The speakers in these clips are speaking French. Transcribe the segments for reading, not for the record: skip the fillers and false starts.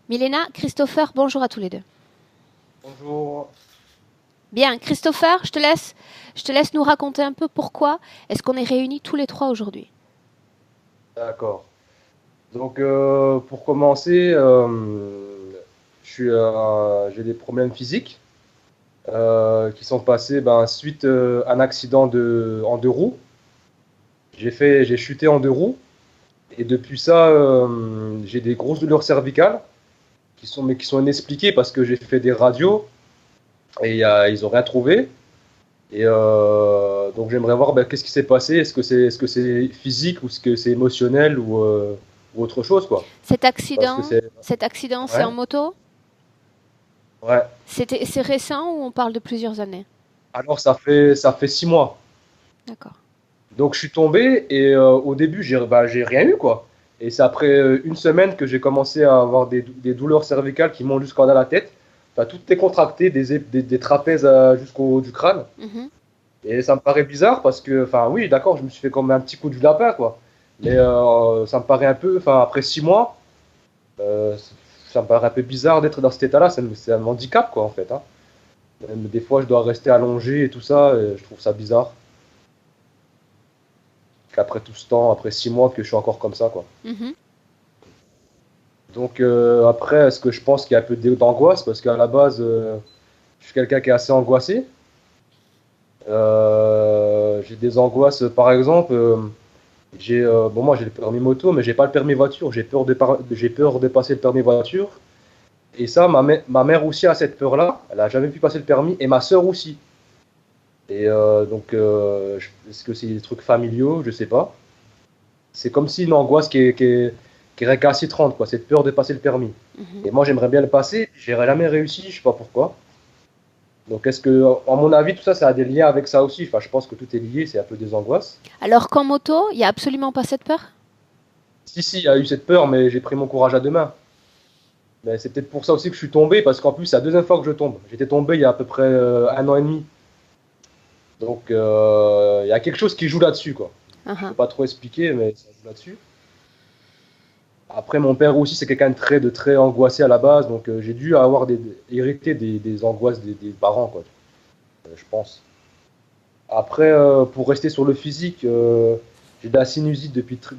Milena, Christopher, bonjour à tous les deux. Bonjour. Bien, Christopher, je te laisse nous raconter un peu pourquoi est-ce qu'on est réunis tous les trois aujourd'hui. D'accord. Donc, pour commencer, j'ai des problèmes physiques qui sont passés suite à un accident en deux roues. J'ai chuté en deux roues et depuis ça, j'ai des grosses douleurs cervicales mais qui sont inexpliquées parce que j'ai fait des radios et ils ont rien trouvé. Et donc, j'aimerais voir qu'est-ce qui s'est passé. Est-ce que c'est physique ou est-ce que c'est émotionnel ou autre chose, quoi. Cet Parce que accident, c'est cet accident, c'est en Ouais, moto. ouais. C'est récent ou on parle de plusieurs années? Alors ça fait 6 mois. D'accord. Donc je suis tombé et au début j'ai rien eu quoi. Et c'est après une semaine que j'ai commencé à avoir des douleurs cervicales qui montent jusqu'en à la tête. Enfin, tout est contracté, des trapèzes jusqu'au haut du crâne. Mhm. Et ça me paraît bizarre parce que, enfin oui, d'accord, je me suis fait comme un petit coup du lapin quoi. Mais ça me paraît un peu, enfin après 6 mois, euh, ça me paraît un peu bizarre d'être dans cet état-là. C'est un handicap quoi en fait, hein. Même des fois je dois rester allongé et tout ça, et je trouve ça bizarre. Qu'après tout ce temps, après 6 mois, que je suis encore comme ça, quoi. Mhm. Donc après, est-ce que je pense qu'il y a un peu d'angoisse parce qu'à la base, je suis quelqu'un qui est assez angoissé. J'ai des angoisses, par exemple, bon moi j'ai le permis moto, mais j'ai pas le permis voiture. J'ai peur de passer le permis voiture. Et ça, ma mère aussi a cette peur-là. Elle a jamais pu passer le permis et ma sœur aussi. Et donc, est-ce que c'est des trucs familiaux? Je sais pas. C'est comme si une angoisse qui est récalcitrante, quoi. Cette peur de passer le permis. Mhm. Et moi, j'aimerais bien le passer, j'ai jamais réussi, je sais pas pourquoi. Donc, à mon avis, tout ça, ça a des liens avec ça aussi. Enfin, je pense que tout est lié, c'est un peu des angoisses. Alors qu'en moto, il n'y a absolument pas cette peur? Si, si, il y a eu cette peur, mais j'ai pris mon courage à deux mains. Mais c'est peut-être pour ça aussi que je suis tombé, parce qu'en plus, c'est la deuxième fois que je tombe. J'étais tombé il y a à peu près un an et demi. Donc, il y a quelque chose qui joue là-dessus, quoi. Je peux Mhm. pas trop expliquer, mais ça joue là-dessus. Après, mon père aussi, c'est quelqu'un de très angoissé à la base, donc j'ai dû hériter des angoisses des parents, quoi, je pense. Après, pour rester sur le physique, j'ai de la sinusite depuis tout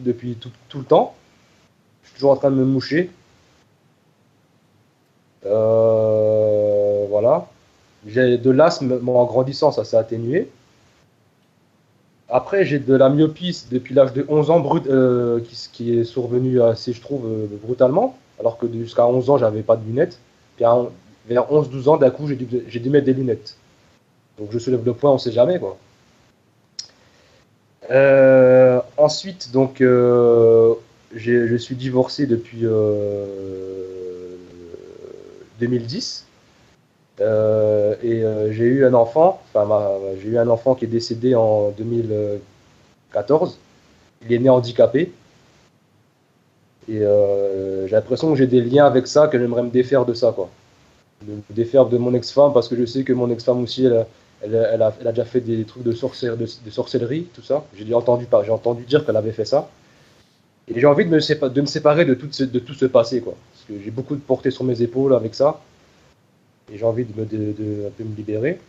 le temps. Je suis toujours en train de me moucher. Voilà. J'ai de l'asthme, mais en grandissant, ça s'est atténué. Après, j'ai de la myopie depuis l'âge de 11 ans, qui est survenu assez, je trouve, brutalement. Alors que jusqu'à 11 ans, j'avais pas de lunettes. Puis vers 11-12 ans, d'un coup, j'ai dû mettre des lunettes. Donc je soulève le poids, on sait jamais, quoi. Ensuite, donc, je suis divorcé depuis 2010. J'ai eu un enfant, j'ai eu un enfant qui est décédé en 2014. Il est né handicapé. Et j'ai l'impression que j'ai des liens avec ça, que j'aimerais me défaire de ça, quoi. Me défaire de mon ex-femme, parce que je sais que mon ex-femme aussi, elle a déjà fait des trucs de sorcellerie, tout ça. J'ai entendu dire qu'elle avait fait ça. Et j'ai envie de me séparer de tout ce passé, quoi. Parce que j'ai beaucoup de portée sur mes épaules avec ça. Et j'ai envie un peu me libérer.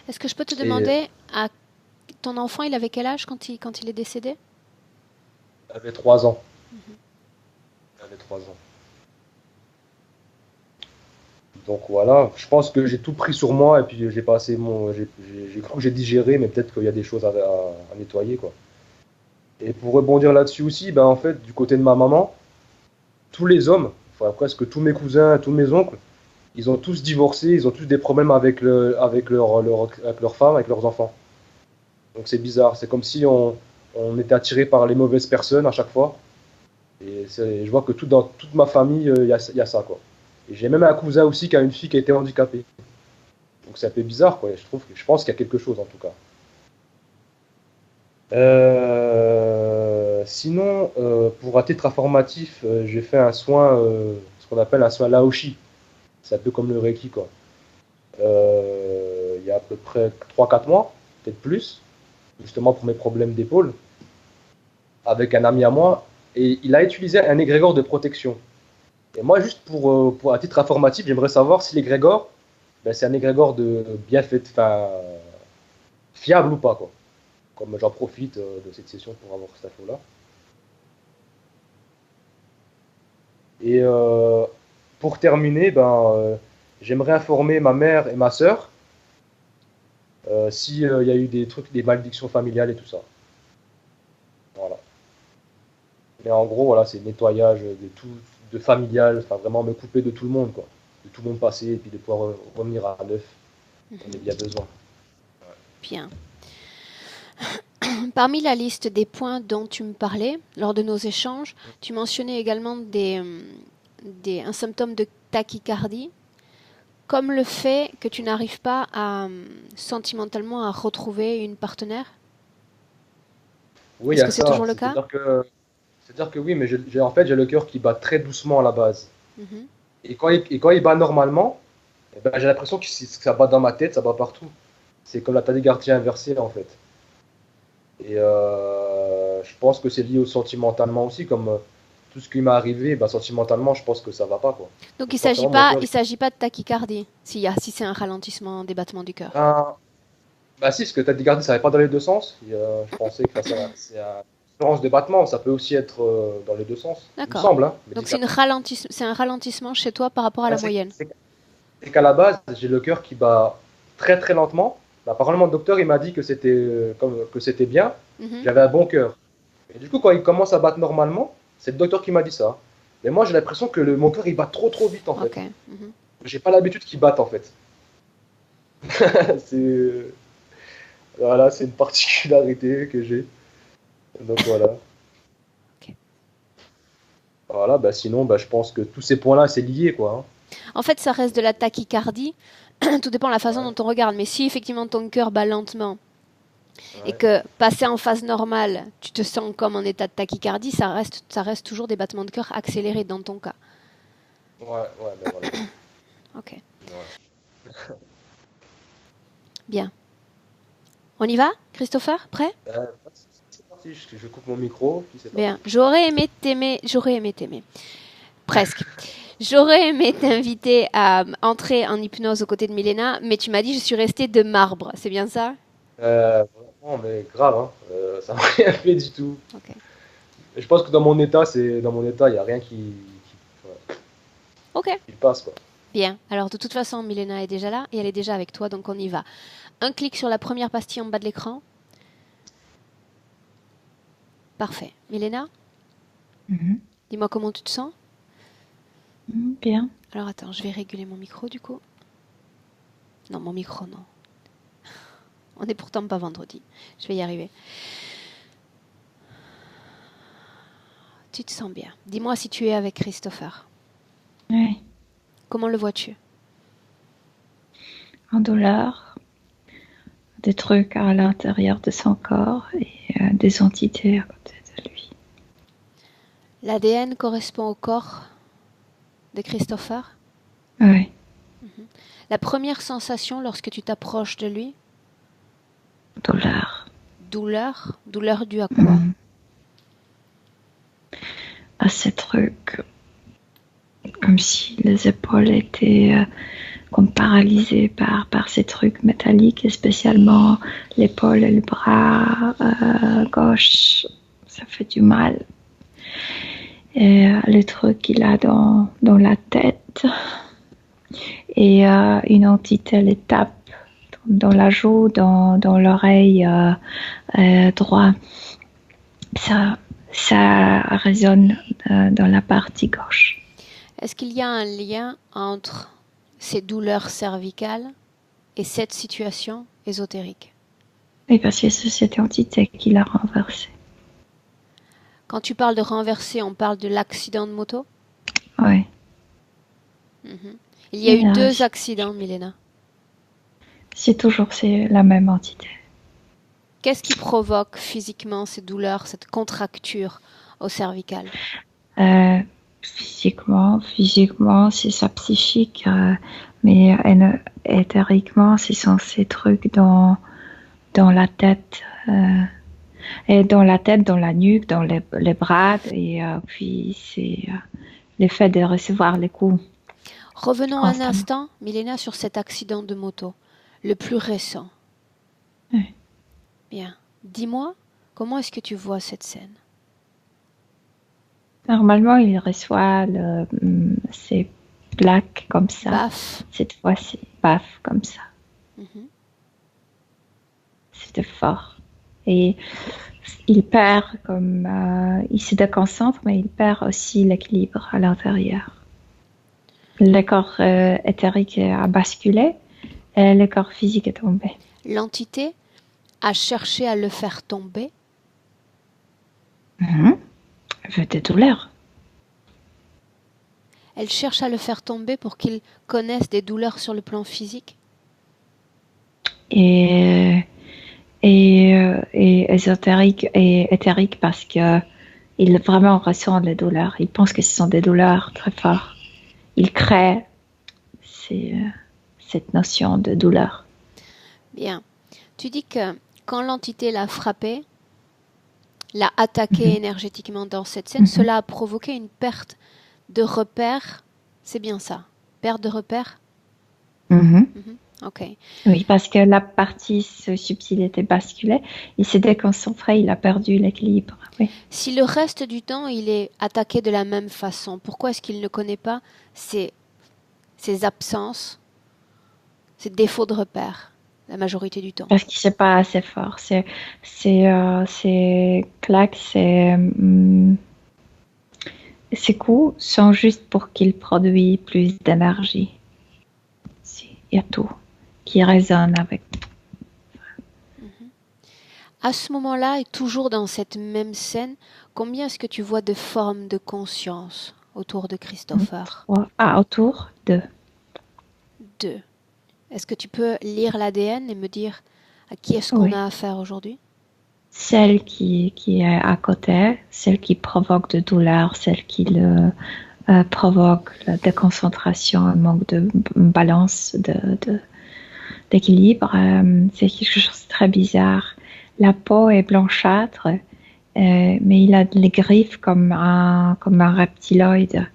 Est-ce que je peux te Et demander, à ton enfant, il avait quel âge quand il est décédé? elle avait 3 ans. Mhm. Elle avait 3 ans. Donc voilà, je pense que j'ai tout pris sur moi et puis j'ai passé j'ai cru que j'ai digéré, mais peut-être qu'il y a des choses à nettoyer, quoi. Et pour rebondir là-dessus aussi, ben en fait, du côté de ma maman, tous les hommes, enfin presque tous mes cousins, tous mes oncles, ils ont tous divorcé, ils ont tous des problèmes avec leur femme, avec leurs enfants. Donc c'est bizarre, c'est comme si on était attiré par les mauvaises personnes à chaque fois. Et je vois que dans toute ma famille, il y a ça, quoi. Et j'ai même un cousin aussi qui a une fille qui a été handicapée. Donc c'est un peu bizarre, quoi. Je pense qu'il y a quelque chose en tout cas. Sinon, pour un titre informatif, j'ai fait un soin, ce qu'on appelle un soin Laoshi. C'est un peu comme le Reiki, quoi. Il y a à peu près 3-4 mois, peut-être plus, justement pour mes problèmes d'épaule, avec un ami à moi. Et il a utilisé un égrégore de protection. Et moi, juste à titre informatif, j'aimerais savoir si l'égrégore, ben, c'est un égrégore bien fait, enfin, fiable ou pas, quoi. Comme j'en profite de cette session pour avoir cette info-là. Et pour terminer, j'aimerais informer ma mère et ma sœur s'il y a eu des trucs, des malédictions familiales et tout ça. Voilà. Mais en gros, voilà, c'est nettoyage de tout, de familial, enfin vraiment me couper de tout le monde, quoi. De tout le monde passé et puis de pouvoir revenir à neuf. On a bien besoin. Bien. Parmi la liste des points dont tu me parlais lors de nos échanges, tu mentionnais également un symptôme de tachycardie, comme le fait que tu n'arrives pas sentimentalement à retrouver une partenaire. Oui, il y Est-ce a que c'est ça. toujours le cas? C'est-à-dire que oui, mais en fait, j'ai le cœur qui bat très doucement à la base. Mhm. Et quand il bat normalement, eh ben, j'ai l'impression que ça bat dans ma tête, ça bat partout. C'est comme la tachycardie inversée, en fait. Et je pense que c'est lié au sentimentalement aussi, comme tout ce qui m'est arrivé, ben, sentimentalement, je pense que ça va pas, quoi. Donc Je pense vraiment mon cœur. il s'agit pas de tachycardie, si c'est un ralentissement des battements du cœur. Ben, bah si, parce que tachycardie, ça va pas dans les deux sens. Je pensais que c'est une différence de battement, ça peut aussi être dans les deux sens, il me D'accord. semble. Hein, Donc c'est un ralentissement chez toi par rapport à Ah, la moyenne. c'est qu'à la base, j'ai le cœur qui bat très très lentement. Apparemment, le docteur il m'a dit que c'était bien, Mhm. j'avais un bon cœur. Et du coup, quand il commence à battre normalement, c'est le docteur qui m'a dit ça. Mais moi, j'ai l'impression que mon cœur il bat trop trop vite en fait. Ok. Mhm. J'ai pas l'habitude qu'il batte en fait. c'est voilà, c'est une particularité que j'ai. Donc voilà. Ok. Voilà, bah sinon, bah, je pense que tous ces points-là, c'est lié, quoi. En fait, ça reste de la tachycardie. Tout dépend de la façon Hein. dont on regarde. Mais si effectivement ton cœur bat lentement Ouais, et ouais, que passé en phase normale, tu te sens comme en état de tachycardie, ça reste toujours des battements de cœur accélérés dans ton cas. ouais, ouais, ben voilà. Ok. Ouais. Bien. On y va, Christopher? Prêt? C'est parti, je coupe mon micro, puis c'est parti. Bien. J'aurais aimé t'aimer. Presque. J'aurais aimé t'inviter à entrer en hypnose aux côtés de Milena, mais tu m'as dit je suis restée de marbre. C'est bien ça? Vraiment, mais grave, hein. Ça m'a rien fait du tout. Ok. Et je pense que dans mon état, il n'y a rien ouais, Ok. qui passe, quoi. Bien. Alors de toute façon, Milena est déjà là et elle est déjà avec toi, donc on y va. Un clic sur la première pastille en bas de l'écran. Parfait. Milena, Mhm. dis-moi comment tu te sens? Bien. Alors attends, je vais réguler mon micro du coup. Non, mon micro, non. On n'est pourtant pas vendredi. Je vais y arriver. Tu te sens bien. Dis-moi si tu es avec Christopher. Oui. Comment le vois-tu? En douleur, des trucs à l'intérieur de son corps et des entités à côté de lui. L'ADN correspond au corps de Christopher? Oui. La première sensation lorsque tu t'approches de lui? Douleur. Douleur? Douleur due à quoi? À ces trucs, comme si les épaules étaient comme paralysées par ces trucs métalliques, et spécialement l'épaule et le bras gauche, ça fait du mal. Et les trucs qu'il a dans la tête, et une entité les tape dans la joue, dans l'oreille droite. Ça résonne dans la partie gauche. Est-ce qu'il y a un lien entre ces douleurs cervicales et cette situation ésotérique? Oui, parce que c'est cette entité qui l'a renversé. Quand tu parles de renverser, on parle de l'accident de moto? Oui. Il y a eu 2 accidents, Milena. C'est la même entité. Qu'est-ce qui provoque physiquement ces douleurs, cette contracture au cervical? Physiquement, c'est sa psychique, mais éthériquement, ce sont ces trucs dans la tête, et dans la tête, dans la nuque, dans les bras, et puis c'est le fait de recevoir les coups Revenons un constamment. instant, Milena, sur cet accident de moto, le plus récent. Oui. Bien. Dis-moi, comment est-ce que tu vois cette scène? Normalement, il reçoit ces plaques comme ça. Baf. Cette fois-ci, paf, comme ça. Mhm. C'était fort. Et il perd il se déconcentre, mais il perd aussi l'équilibre à l'intérieur. Le corps éthérique a basculé et le corps physique est tombé. L'entité a cherché à le faire tomber. Veut des douleurs. Elle cherche à le faire tomber pour qu'il connaisse des douleurs sur le plan physique. Et ésotérique et éthérique parce que il vraiment ressent les douleurs. Il pense que ce sont des douleurs très fortes. Il crée cette notion de douleur. Bien. Tu dis que quand l'entité l'a frappé, l'a attaqué énergétiquement dans cette scène, cela a provoqué une perte de repère. C'est bien ça. Perte de repère? Ok. Oui, parce que la partie subtile était basculée. Il s'est déconcentré, il a perdu l'équilibre. Oui. Si le reste du temps, il est attaqué de la même façon, pourquoi est-ce qu'il ne connaît pas ses absences, ses défauts de repère, la majorité du temps? Parce qu'il n'est pas assez fort. Ces claques, ces coups sont juste pour qu'il produise plus d'énergie. Il y a tout qui résonne avec. À ce moment-là, et toujours dans cette même scène, combien est-ce que tu vois de formes de conscience autour de Christopher? Autour de. 2. Est-ce que tu peux lire l'ADN et me dire à qui est-ce qu'on a affaire aujourd'hui? Celle qui est à côté, celle qui provoque de douleur, celle qui provoque la déconcentration, un manque de balance, d'équilibre. C'est quelque chose de très bizarre. La peau est blanchâtre, mais il a les griffes comme un reptiloïde.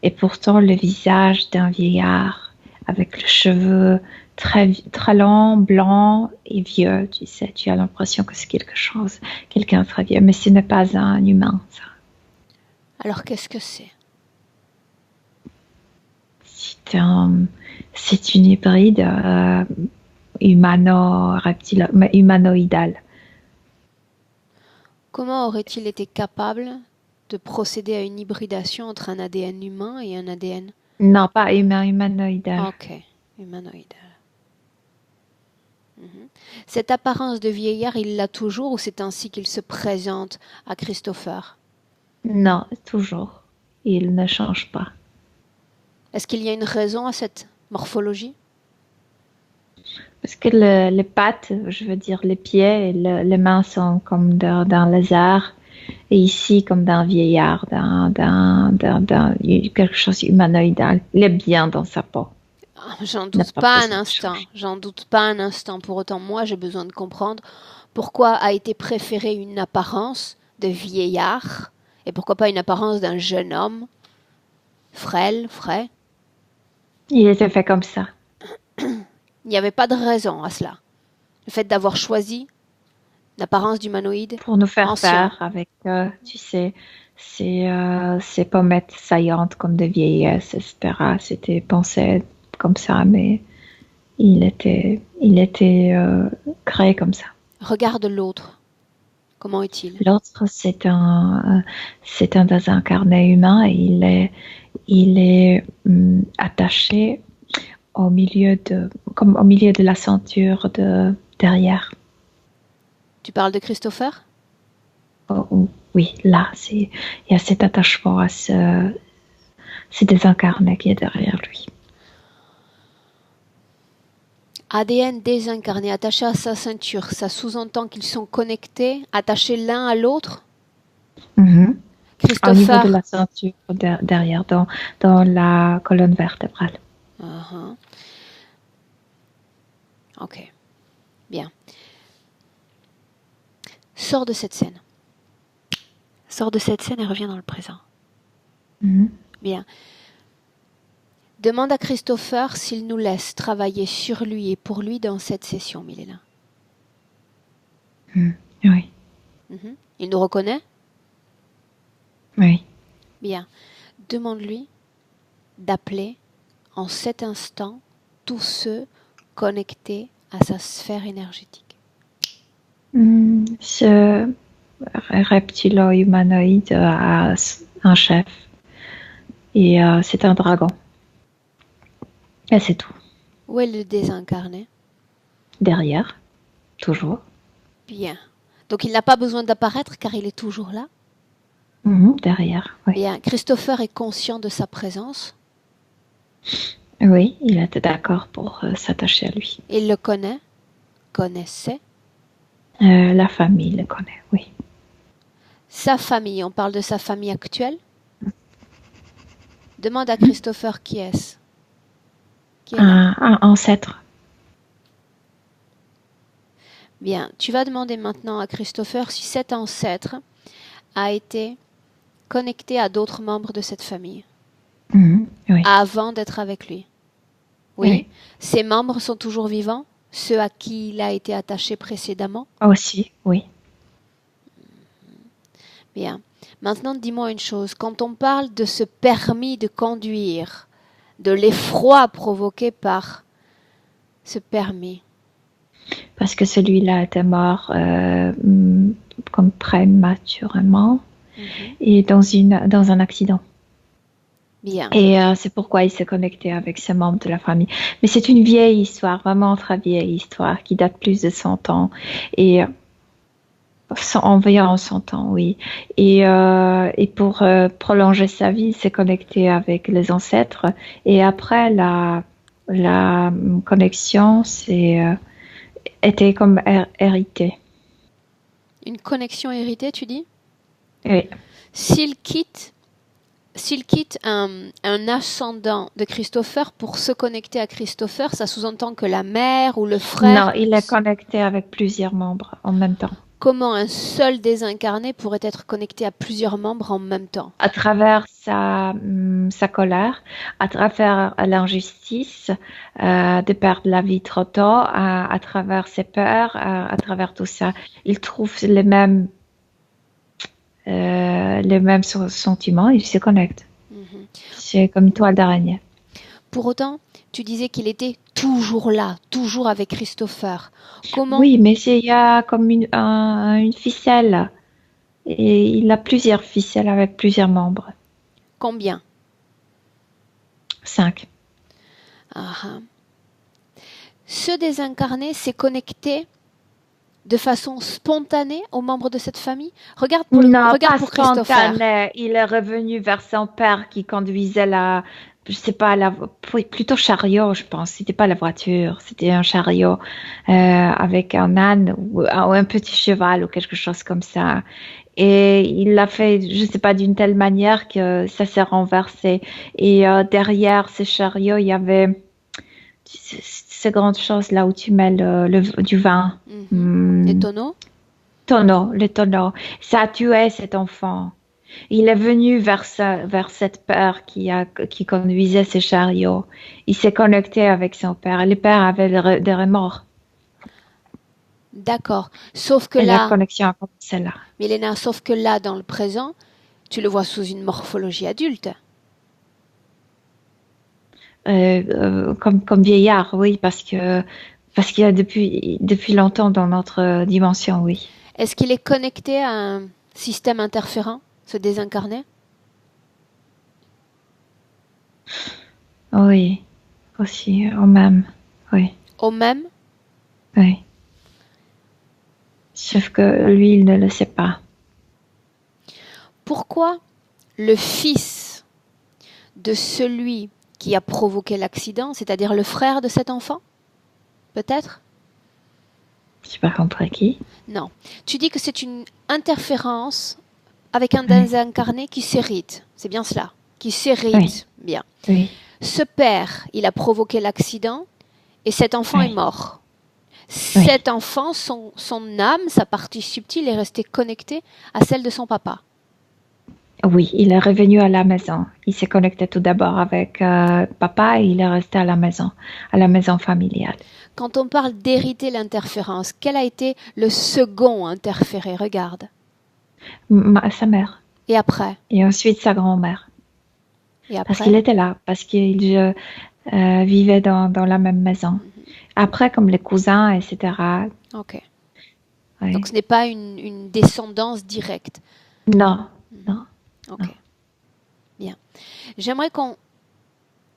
Et pourtant, le visage d'un vieillard avec le cheveu très, très long, blanc et vieux. Tu sais, tu as l'impression que c'est quelqu'un de très vieux, mais ce n'est pas un humain, ça. Alors, qu'est-ce que c'est? C'est une hybride humanoïdale. Comment aurait-il été capable de procéder à une hybridation entre un ADN humain et un ADN? Non, pas humanoïdal. Ok, humanoïdal. Cette apparence de vieillard, il l'a toujours ou c'est ainsi qu'il se présente à Christopher? Non, toujours. Il ne change pas. Est-ce qu'il y a une raison à cette morphologie? Parce que les pattes, je veux dire les pieds et les mains sont comme d'un lézard et ici comme d'un vieillard, quelque chose humanoïdal. Il est bien dans sa peau. J'en doute pas un instant. J'en doute pas un instant. Pour autant, moi, j'ai besoin de comprendre pourquoi a été préférée une apparence de vieillard et pourquoi pas une apparence d'un jeune homme frêle, frais. Il était fait comme ça. Il n'y avait pas de raison à cela. Le fait d'avoir choisi l'apparence d'humanoïde pour nous faire ancien. peur avec, tu sais, ces pommettes saillantes comme de vieillesse, etc. C'était pensé comme ça, mais il était créé comme ça. Regarde l'autre. Comment est-il? L'autre, c'est un désincarné humain et il est attaché au milieu de la ceinture de derrière. Tu parles de Christopher? Oh, oui, là, il y a cet attachement à ce désincarné qui est derrière lui. ADN désincarné attaché à sa ceinture, ça sous-entend qu'ils sont connectés, attachés l'un à l'autre? Christopher... Au niveau de la ceinture derrière, dans la colonne vertébrale. Ok, bien. Sors de cette scène. Sors de cette scène et reviens dans le présent. Bien. Bien. Demande à Christopher s'il nous laisse travailler sur lui et pour lui dans cette session, Milena. Oui, Il nous reconnaît? oui. Bien. Demande-lui d'appeler en cet instant tous ceux connectés à sa sphère énergétique. Ce reptilo-humanoïde a un chef. Et c'est un dragon. Et c'est tout. Où est le désincarné? Derrière, toujours. Bien. Donc il n'a pas besoin d'apparaître car il est toujours là. Derrière, oui. Bien. Christopher est conscient de sa présence. Oui, il était d'accord pour s'attacher à lui. Il le connaît, connaissait. La famille le connaît, oui. Sa famille, on parle de sa famille actuelle. Demande à Christopher qui est-ce. Qui est là. Un ancêtre. Bien, tu vas demander maintenant à Christopher si cet ancêtre a été connecté à d'autres membres de cette famille Oui. avant d'être avec lui. Oui. Oui. Ces membres sont toujours vivants, ceux à qui il a été attaché précédemment. Aussi, oui. Bien. Maintenant, dis-moi une chose. Quand on parle de ce permis de conduire, de l'effroi provoqué par ce permis. Parce que celui-là était mort comme prématurément et dans un accident. Bien. Et c'est pourquoi il s'est connecté avec ses membres de la famille. Mais c'est une vieille histoire, vraiment très vieille histoire, qui date plus de 100 ans. Et environ 100 ans, oui. Et pour prolonger sa vie, il s'est connecté avec les ancêtres. Et après, la connexion était comme héritée. Une connexion héritée, tu dis? Oui. S'il quitte un ascendant de Christopher pour se connecter à Christopher, ça sous-entend que la mère ou le frère... Non, il est connecté avec plusieurs membres en même temps. Comment un seul désincarné pourrait être connecté à plusieurs membres en même temps? À travers sa colère, à travers l'injustice de perdre la vie trop tôt, à travers ses peurs, à travers tout ça. Il trouve les mêmes sentiments, il se connecte. C'est comme une toile d'araignée. Pour autant, tu disais qu'il était toujours là, toujours avec Christopher. Comment? Oui, mais il y a comme une ficelle. Et il a plusieurs ficelles avec plusieurs membres. Combien? 5. Ce désincarné s'est connecté de façon spontanée aux membres de cette famille? Regarde pour Christopher. Spontané. Il est revenu vers son père qui conduisait je sais pas, plutôt chariot, je pense. C'était pas la voiture, c'était un chariot avec un âne ou un petit cheval ou quelque chose comme ça. Et il l'a fait, je sais pas, d'une telle manière que ça s'est renversé. Et derrière ce chariot, il y avait ces grandes choses là où tu mets du vin. Les tonneaux? Le tonneau. Ça a tué cet enfant. Il est venu vers cette père qui conduisait ce chariot. Il s'est connecté avec son père. Le père avait des remords. D'accord. Sauf que la là, connexion a commencé là. Milena, sauf que là, dans le présent, tu le vois sous une morphologie adulte. Comme vieillard, oui, parce qu'il y a depuis longtemps dans notre dimension, oui. Est-ce qu'il est connecté à un système interférent, ce désincarné? Oui, aussi, au même, oui. Au même? Oui. Sauf que lui, il ne le sait pas. Pourquoi le fils de celui qui a provoqué l'accident, c'est-à-dire le frère de cet enfant, peut-être? Je n'ai pas compris qui. Non. Tu dis que c'est une interférence avec un désincarné qui s'hérite. C'est bien cela, qui s'hérite. Oui. Bien. Oui. Ce père, il a provoqué l'accident et cet enfant est mort. Oui. Cet enfant, son âme, sa partie subtile est restée connectée à celle de son papa. Oui, il est revenu à la maison. Il s'est connecté tout d'abord avec papa et il est resté à la maison familiale. Quand on parle d'hériter l'interférence, quel a été le second interféré? Regarde. Sa mère Et après? et ensuite sa grand-mère. Et Parce après? qu'il était là, parce qu'il vivait dans la même maison. Après, comme les cousins, etc. Ok. Oui. Donc ce n'est pas une descendance directe. Non, non. Ok. Bien. J'aimerais qu'on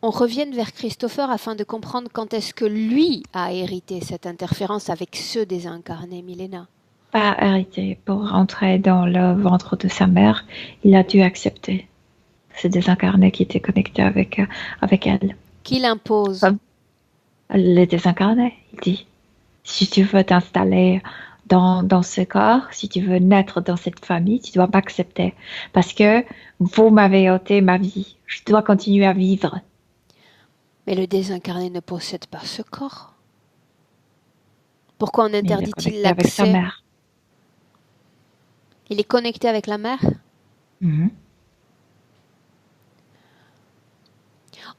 revienne vers Christopher afin de comprendre quand est-ce que lui a hérité cette interférence avec ceux désincarnés, Milena. Pas hérité. Pour rentrer dans le ventre de sa mère, il a dû accepter. C'est désincarné qui était connecté avec elle. Qui l'impose? Comme les désincarnés, il dit. Si tu veux t'installer dans ce corps, si tu veux naître dans cette famille, tu dois m'accepter. Parce que vous m'avez ôté ma vie. Je dois continuer à vivre. Mais le désincarné ne possède pas ce corps. Pourquoi en Il est interdit-il connecté avec sa l'accès? mère. Il est connecté avec la mère? Mhm.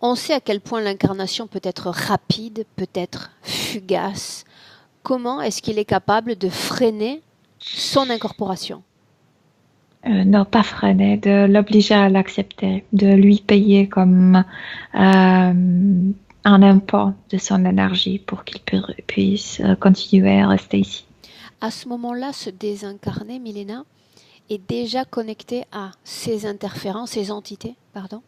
On sait à quel point l'incarnation peut être rapide, peut être fugace. Comment est-ce qu'il est capable de freiner son incorporation? Non, pas freiner, de l'obliger à l'accepter, de lui payer comme un impôt de son énergie pour qu'il puisse continuer à rester ici. À ce moment-là, ce désincarné, Milena, est déjà connecté à ces interférences, ces entités, pardon?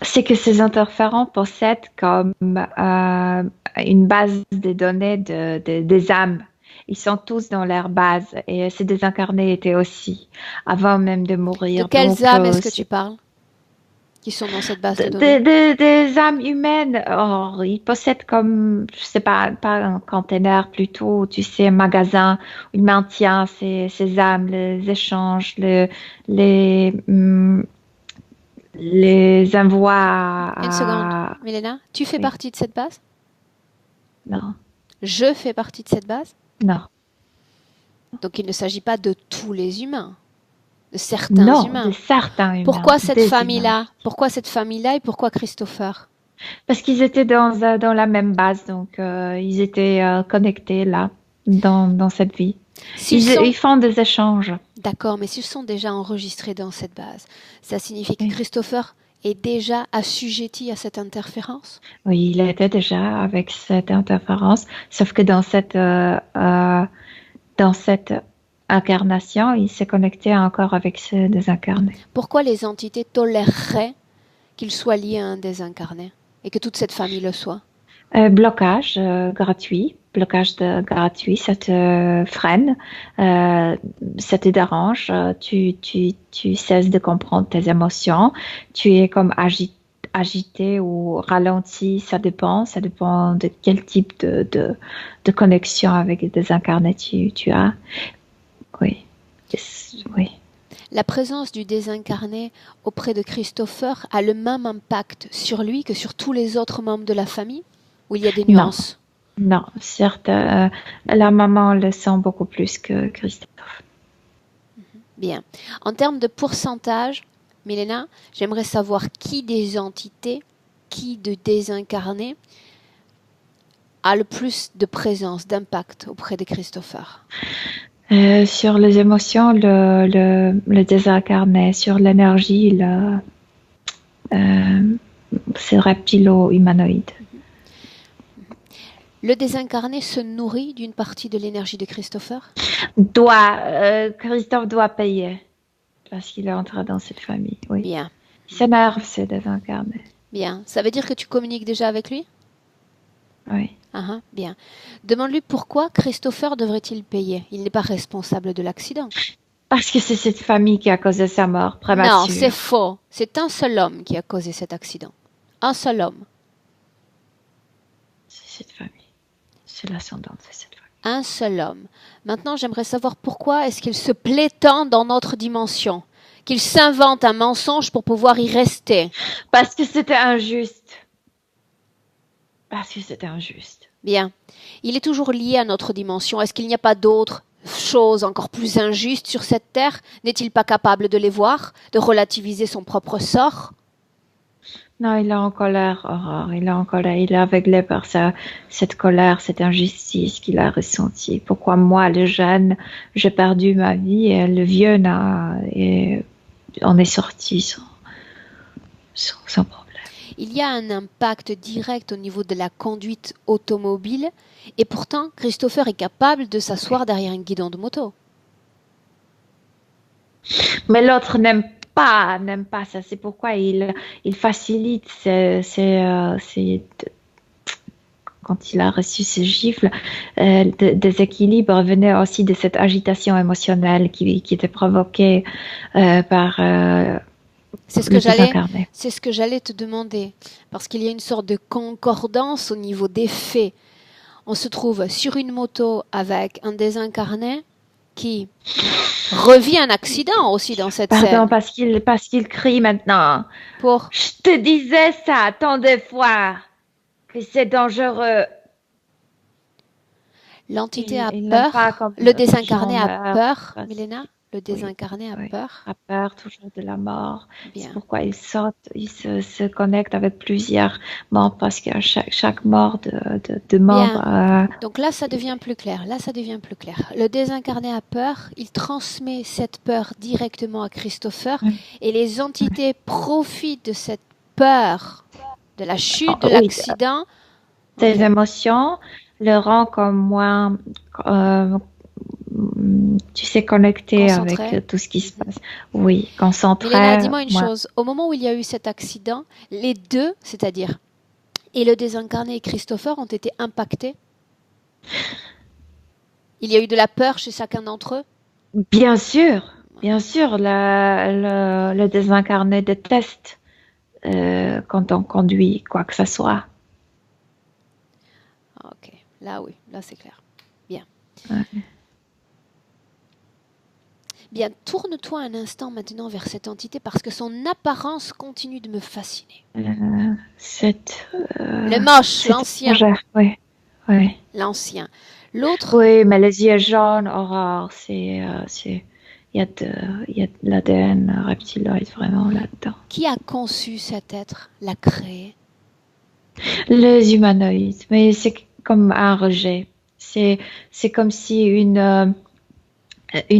C'est que ces interférents possèdent comme une base de données des âmes. Ils sont tous dans leur base et ces désincarnés étaient aussi, avant même de mourir. De quelles Donc, âmes est-ce que tu parles qui sont dans cette base de données? des âmes humaines. Or, ils possèdent comme, je sais pas un container, plutôt, tu sais, un magasin où ils maintiennent ces âmes, les échanges, les envoie Une seconde, à... Milena, tu fais Oui. partie de cette base? Non, Je fais partie de cette base? non. Donc il ne s'agit pas de tous les humains, de certains Non, humains. de certains humains. Pourquoi cette des famille-là? humains. Pourquoi cette famille-là et pourquoi Christopher? Parce qu'ils étaient dans la même base, donc ils étaient connectés là, dans cette vie. Ils font des échanges. D'accord, mais s'ils sont déjà enregistrés dans cette base, ça signifie que Oui. Christopher est déjà assujetti à cette interférence? Oui, il était déjà avec cette interférence, sauf que dans cette incarnation, il s'est connecté encore avec ce désincarné. Pourquoi les entités toléreraient qu'il soit lié à un désincarné et que toute cette famille le soit? Blocage gratuit, gratuit, ça te freine, ça te dérange, tu cesses de comprendre tes émotions, tu es comme agité ou ralenti, ça dépend de quel type de connexion avec des incarnés tu as. Oui, oui. La présence du désincarné auprès de Christopher a le même impact sur lui que sur tous les autres membres de la famille? Ou il y a des nuances? Non, certes, la maman le sent beaucoup plus que Christophe. Bien. En termes de pourcentage, Milena, j'aimerais savoir qui des entités, qui de désincarnés a le plus de présence, d'impact auprès de Christopher? Sur les émotions, le désincarné. Sur l'énergie, c'est reptilo-humanoïde. Le désincarné se nourrit d'une partie de l'énergie de Christopher? Christophe doit payer parce qu'il est entré dans cette famille. Oui. Bien. Il s'énerve, c'est désincarné. Bien. Ça veut dire que tu communiques déjà avec lui? Oui. Bien. Demande-lui pourquoi Christopher devrait-il payer? Il n'est pas responsable de l'accident. Parce que c'est cette famille qui a causé sa mort prématurée. Non, c'est faux. C'est un seul homme qui a causé cet accident. Un seul homme. C'est cette famille. C'est l'ascendant de cette famille. Un seul homme. Maintenant, j'aimerais savoir pourquoi est-ce qu'il se plaît tant dans notre dimension, qu'il s'invente un mensonge pour pouvoir y rester. Parce que c'était injuste. Parce que c'était injuste. Bien. Il est toujours lié à notre dimension. Est-ce qu'il n'y a pas d'autres choses encore plus injustes sur cette terre? N'est-il pas capable de les voir, de relativiser son propre sort? Non, il est en colère, Aurore. Il est en colère. Il est aveuglé par cette colère, cette injustice qu'il a ressentie. Pourquoi moi, le jeune, j'ai perdu ma vie et le vieux et on est sorti sans problème. Il y a un impact direct au niveau de la conduite automobile et pourtant Christopher est capable de s'asseoir derrière un guidon de moto. Mais l'autre n'aime pas ça. C'est pourquoi il facilite quand il a reçu ces gifles, des équilibres venaient aussi de cette agitation émotionnelle qui était provoquée par C'est ce que j'allais te demander, parce qu'il y a une sorte de concordance au niveau des faits. On se trouve sur une moto avec un désincarné qui revit un accident aussi dans cette scène. Pardon, parce qu'il crie maintenant. Je te disais ça tant de fois, que c'est dangereux. L'entité a peur, le désincarné a peur, Milena? Le désincarné a peur. A peur toujours de la mort. Bien. C'est pourquoi il se connecte avec plusieurs morts, parce que chaque mort de mort. Donc là, ça devient plus clair. Le désincarné a peur. Il transmet cette peur directement à Christopher. Et les entités profitent de cette peur, de la chute, de l'accident. Des émotions le rend comme moins... tu sais, connecté avec tout ce qui se passe. Oui, concentré. Milena, dis-moi une chose. Au moment où il y a eu cet accident, les deux, c'est-à-dire et le désincarné et Christopher, ont été impactés? Il y a eu de la peur chez chacun d'entre eux? Bien sûr. Le désincarné déteste quand on conduit quoi que ce soit. Ok, là oui, là c'est clair. Bien. Bien, tourne-toi un instant maintenant vers cette entité parce que son apparence continue de me fasciner. Le moche, l'ancien. Oui. L'ancien. L'autre. Oui, mais les yeux jaunes, Aurore, il y a de l'ADN reptiloïde vraiment là-dedans. Qui a conçu cet être, l'a créé? Les humanoïdes, mais c'est comme un rejet. C'est comme si une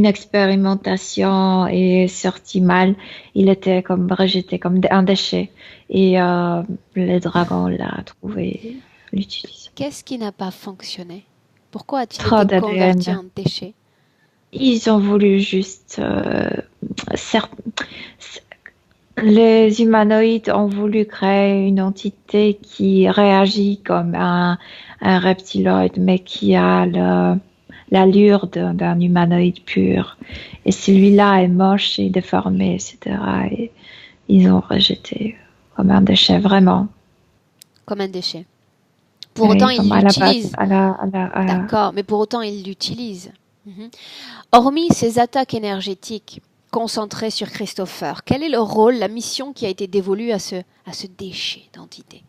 expérimentation est sortie mal. Il était comme rejeté, comme un déchet. Et le dragon l'a trouvé, l'utilise. Qu'est-ce qui n'a pas fonctionné? Pourquoi a-t-il été converti en déchet? Ils ont voulu juste... les humanoïdes ont voulu créer une entité qui réagit comme un reptiloïde, mais qui a l'allure d'un humanoïde pur. Et celui-là est moche et déformé, etc. Et ils ont rejeté comme un déchet, vraiment. Comme un déchet. Pour autant, il l'utilise. D'accord, mais pour autant, il l'utilise. Hormis ces attaques énergétiques concentrées sur Christopher, quel est le rôle, la mission qui a été dévolue à ce déchet d'entité?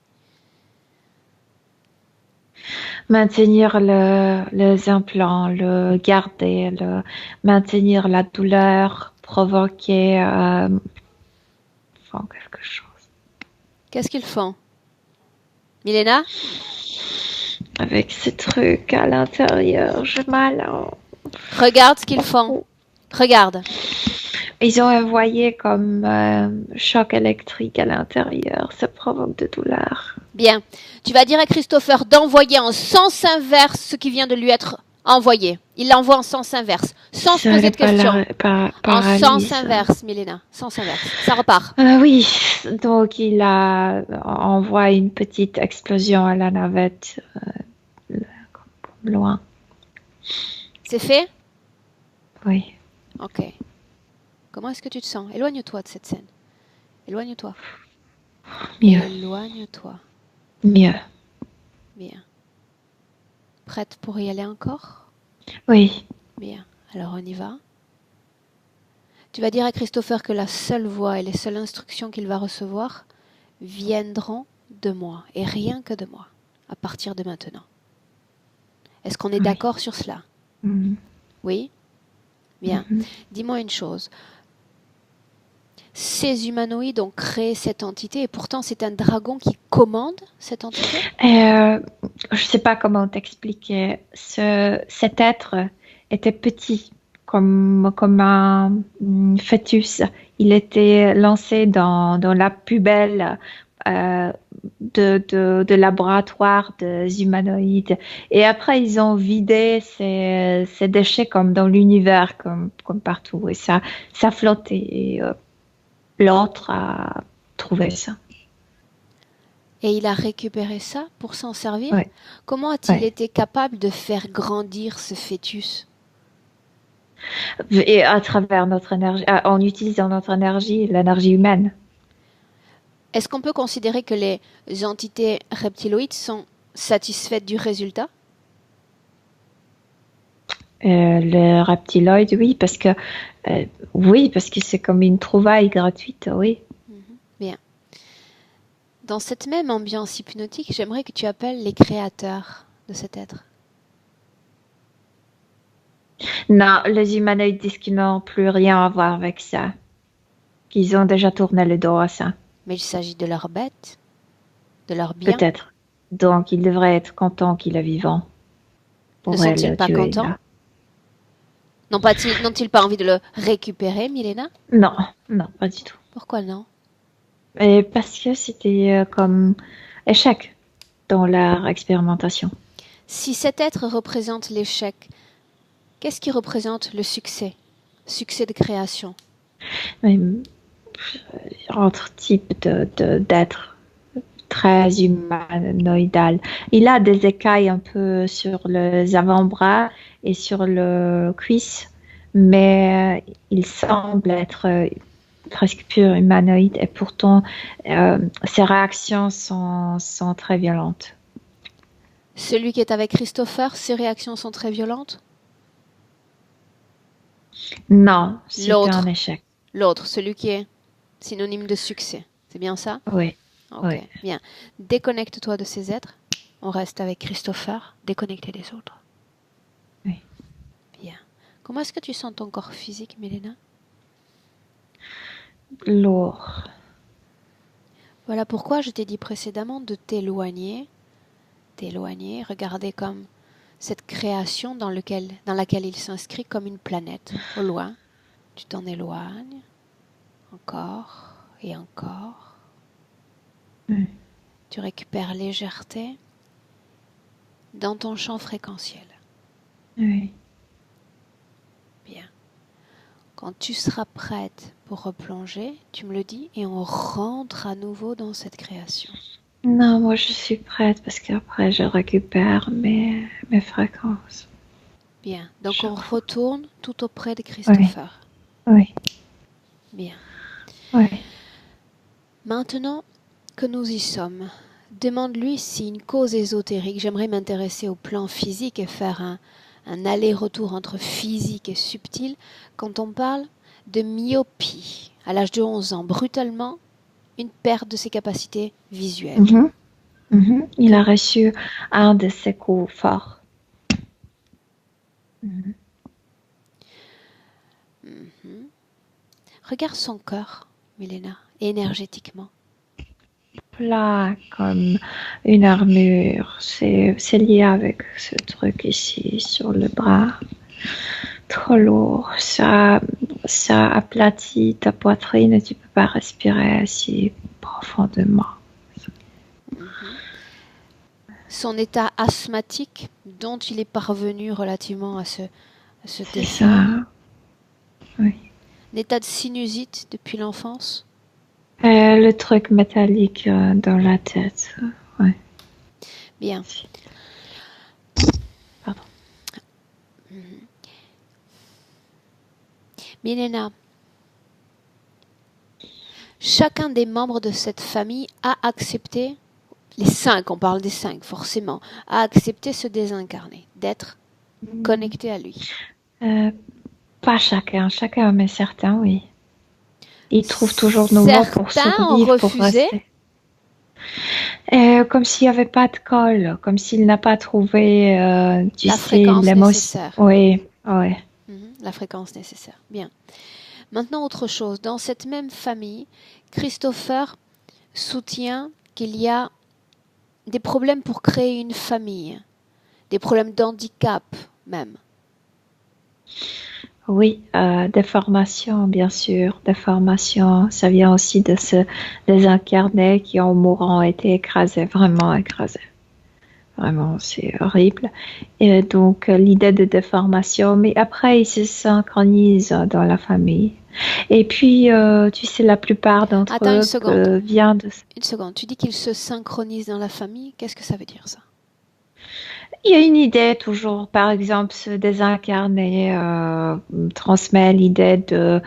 Maintenir les implants, le garder, maintenir la douleur, provoquer font quelque chose. Qu'est-ce qu'ils font? Milena? Avec ces trucs à l'intérieur, j'ai mal. Regarde ce qu'ils font. Regarde. Ils ont envoyé comme choc électrique à l'intérieur. Ça provoque de douleur. Bien. Tu vas dire à Christopher d'envoyer en sens inverse ce qui vient de lui être envoyé. Il l'envoie en sens inverse, sans se poser de questions. En sens inverse, Milena. Sens inverse. Ça repart. Oui. Donc, il envoie une petite explosion à la navette loin. C'est fait? Oui. Ok. Comment est-ce que tu te sens? Éloigne-toi de cette scène. Éloigne-toi. Mieux. Éloigne-toi. Mieux. Bien. Prête pour y aller encore? Oui. Bien. Alors on y va. Tu vas dire à Christopher que la seule voix et les seules instructions qu'il va recevoir viendront de moi et rien que de moi à partir de maintenant. Est-ce qu'on est d'accord sur cela? Oui, bien. Mhm. Dis-moi une chose. Ces humanoïdes ont créé cette entité et pourtant c'est un dragon qui commande cette entité? Euh, je sais pas comment t'expliquer. Cet être était petit, comme un fœtus. Il était lancé dans la poubelle euh, de laboratoire des humanoïdes. Et après, ils ont vidé ces déchets comme dans l'univers, comme partout. Et ça flottait. Et l'autre a trouvé ça. Et il a récupéré ça pour s'en servir? Ouais, Comment a-t-il ouais. été capable de faire grandir ce fœtus? Et à travers notre énergie, en utilisant notre énergie, l'énergie humaine. Est-ce qu'on peut considérer que les entités reptiloïdes sont satisfaites du résultat? Le reptiloïde, oui, parce que c'est comme une trouvaille gratuite, oui. Bien. Dans cette même ambiance hypnotique, j'aimerais que tu appelles les créateurs de cet être. Non, les humanoïdes disent qu'ils n'ont plus rien à voir avec ça, qu'ils ont déjà tourné le dos à ça, Mais il s'agit de leur bête, de leur bien. peut-être. Donc, ils devraient être contents qu'il est vivant. Ne Pourrait sont-ils le pas tuer, contents? là. N'ont-ils pas envie de le récupérer, Milena? Non, non, pas du tout. Pourquoi non? Et parce que c'était comme échec dans leur expérimentation. Si cet être représente l'échec, qu'est-ce qui représente le succès? Succès de création. Mais, autre type d'être très humanoïdal. Il a des écailles un peu sur les avant-bras et sur le cuisse, mais il semble être presque pur humanoïde et pourtant ses réactions sont très violentes. Celui qui est avec Christopher, ses réactions sont très violentes? Non, c'est L'autre. un échec. L'autre, celui qui est synonyme de succès. C'est bien ça? Oui. Ok, Oui. bien. Déconnecte-toi de ces êtres. On reste avec Christopher, déconnecté des autres. Oui. Bien. Comment est-ce que tu sens ton corps physique, Milena? Lourd. Voilà pourquoi je t'ai dit précédemment de t'éloigner, regarder comme cette création dans laquelle il s'inscrit comme une planète, au loin. Tu t'en éloignes, encore et encore. Oui. Tu récupères légèreté dans ton champ fréquentiel. Oui. Bien. Quand tu seras prête pour replonger, tu me le dis et on rentre à nouveau dans cette création. Non, moi je suis prête parce qu'après je récupère mes fréquences. Bien. Donc Je on crois. retourne tout auprès de Christopher. Oui. Bien. Oui. Maintenant que nous y sommes, demande-lui si une cause ésotérique, j'aimerais m'intéresser au plan physique et faire un aller-retour entre physique et subtil, quand on parle de myopie, à l'âge de 11 ans, brutalement, une perte de ses capacités visuelles. Mhm. Mhm. Il a reçu un de ses coups forts. Mhm. Mhm. Regarde son cœur, Milena, énergétiquement. Plat comme une armure. C'est lié avec ce truc ici sur le bras. Trop lourd. Ça aplatit ta poitrine et tu peux pas respirer si profondément. Son état asthmatique, dont il est parvenu relativement à se C'est défaire. ça. Oui. L'état de sinusite depuis l'enfance. Le truc métallique dans la tête. Ouais. Bien. Pardon. Milena, chacun des membres de cette famille a accepté, les 5, on parle des 5 forcément, a accepté se désincarner, d'être connecté à lui. Pas chacun, mais certains, oui. Ils trouvent toujours nos mots pour Certains ont survivre, pour refusé. rester. Comme s'il n'y avait pas de colle, comme s'il n'a pas trouvé, tu La sais, fréquence l'émotion. nécessaire. Oui, oui. La fréquence nécessaire. Bien. Maintenant, autre chose. Dans cette même famille, Christopher soutient qu'il y a des problèmes pour créer une famille, des problèmes d'handicap même. Oui, des formations, bien sûr, des formations. Ça vient aussi de des incarnés qui, en mourant, été écrasés, vraiment écrasés. Vraiment, c'est horrible. Et donc, l'idée de déformation, mais après, ils se synchronisent dans la famille. Et puis, tu sais, la plupart d'entre Attends une eux seconde. viennent de... Une seconde. Tu dis qu'ils se synchronisent dans la famille. Qu'est-ce que ça veut dire, ça? Il y a une idée toujours, par exemple, ce désincarné transmet l'idée de,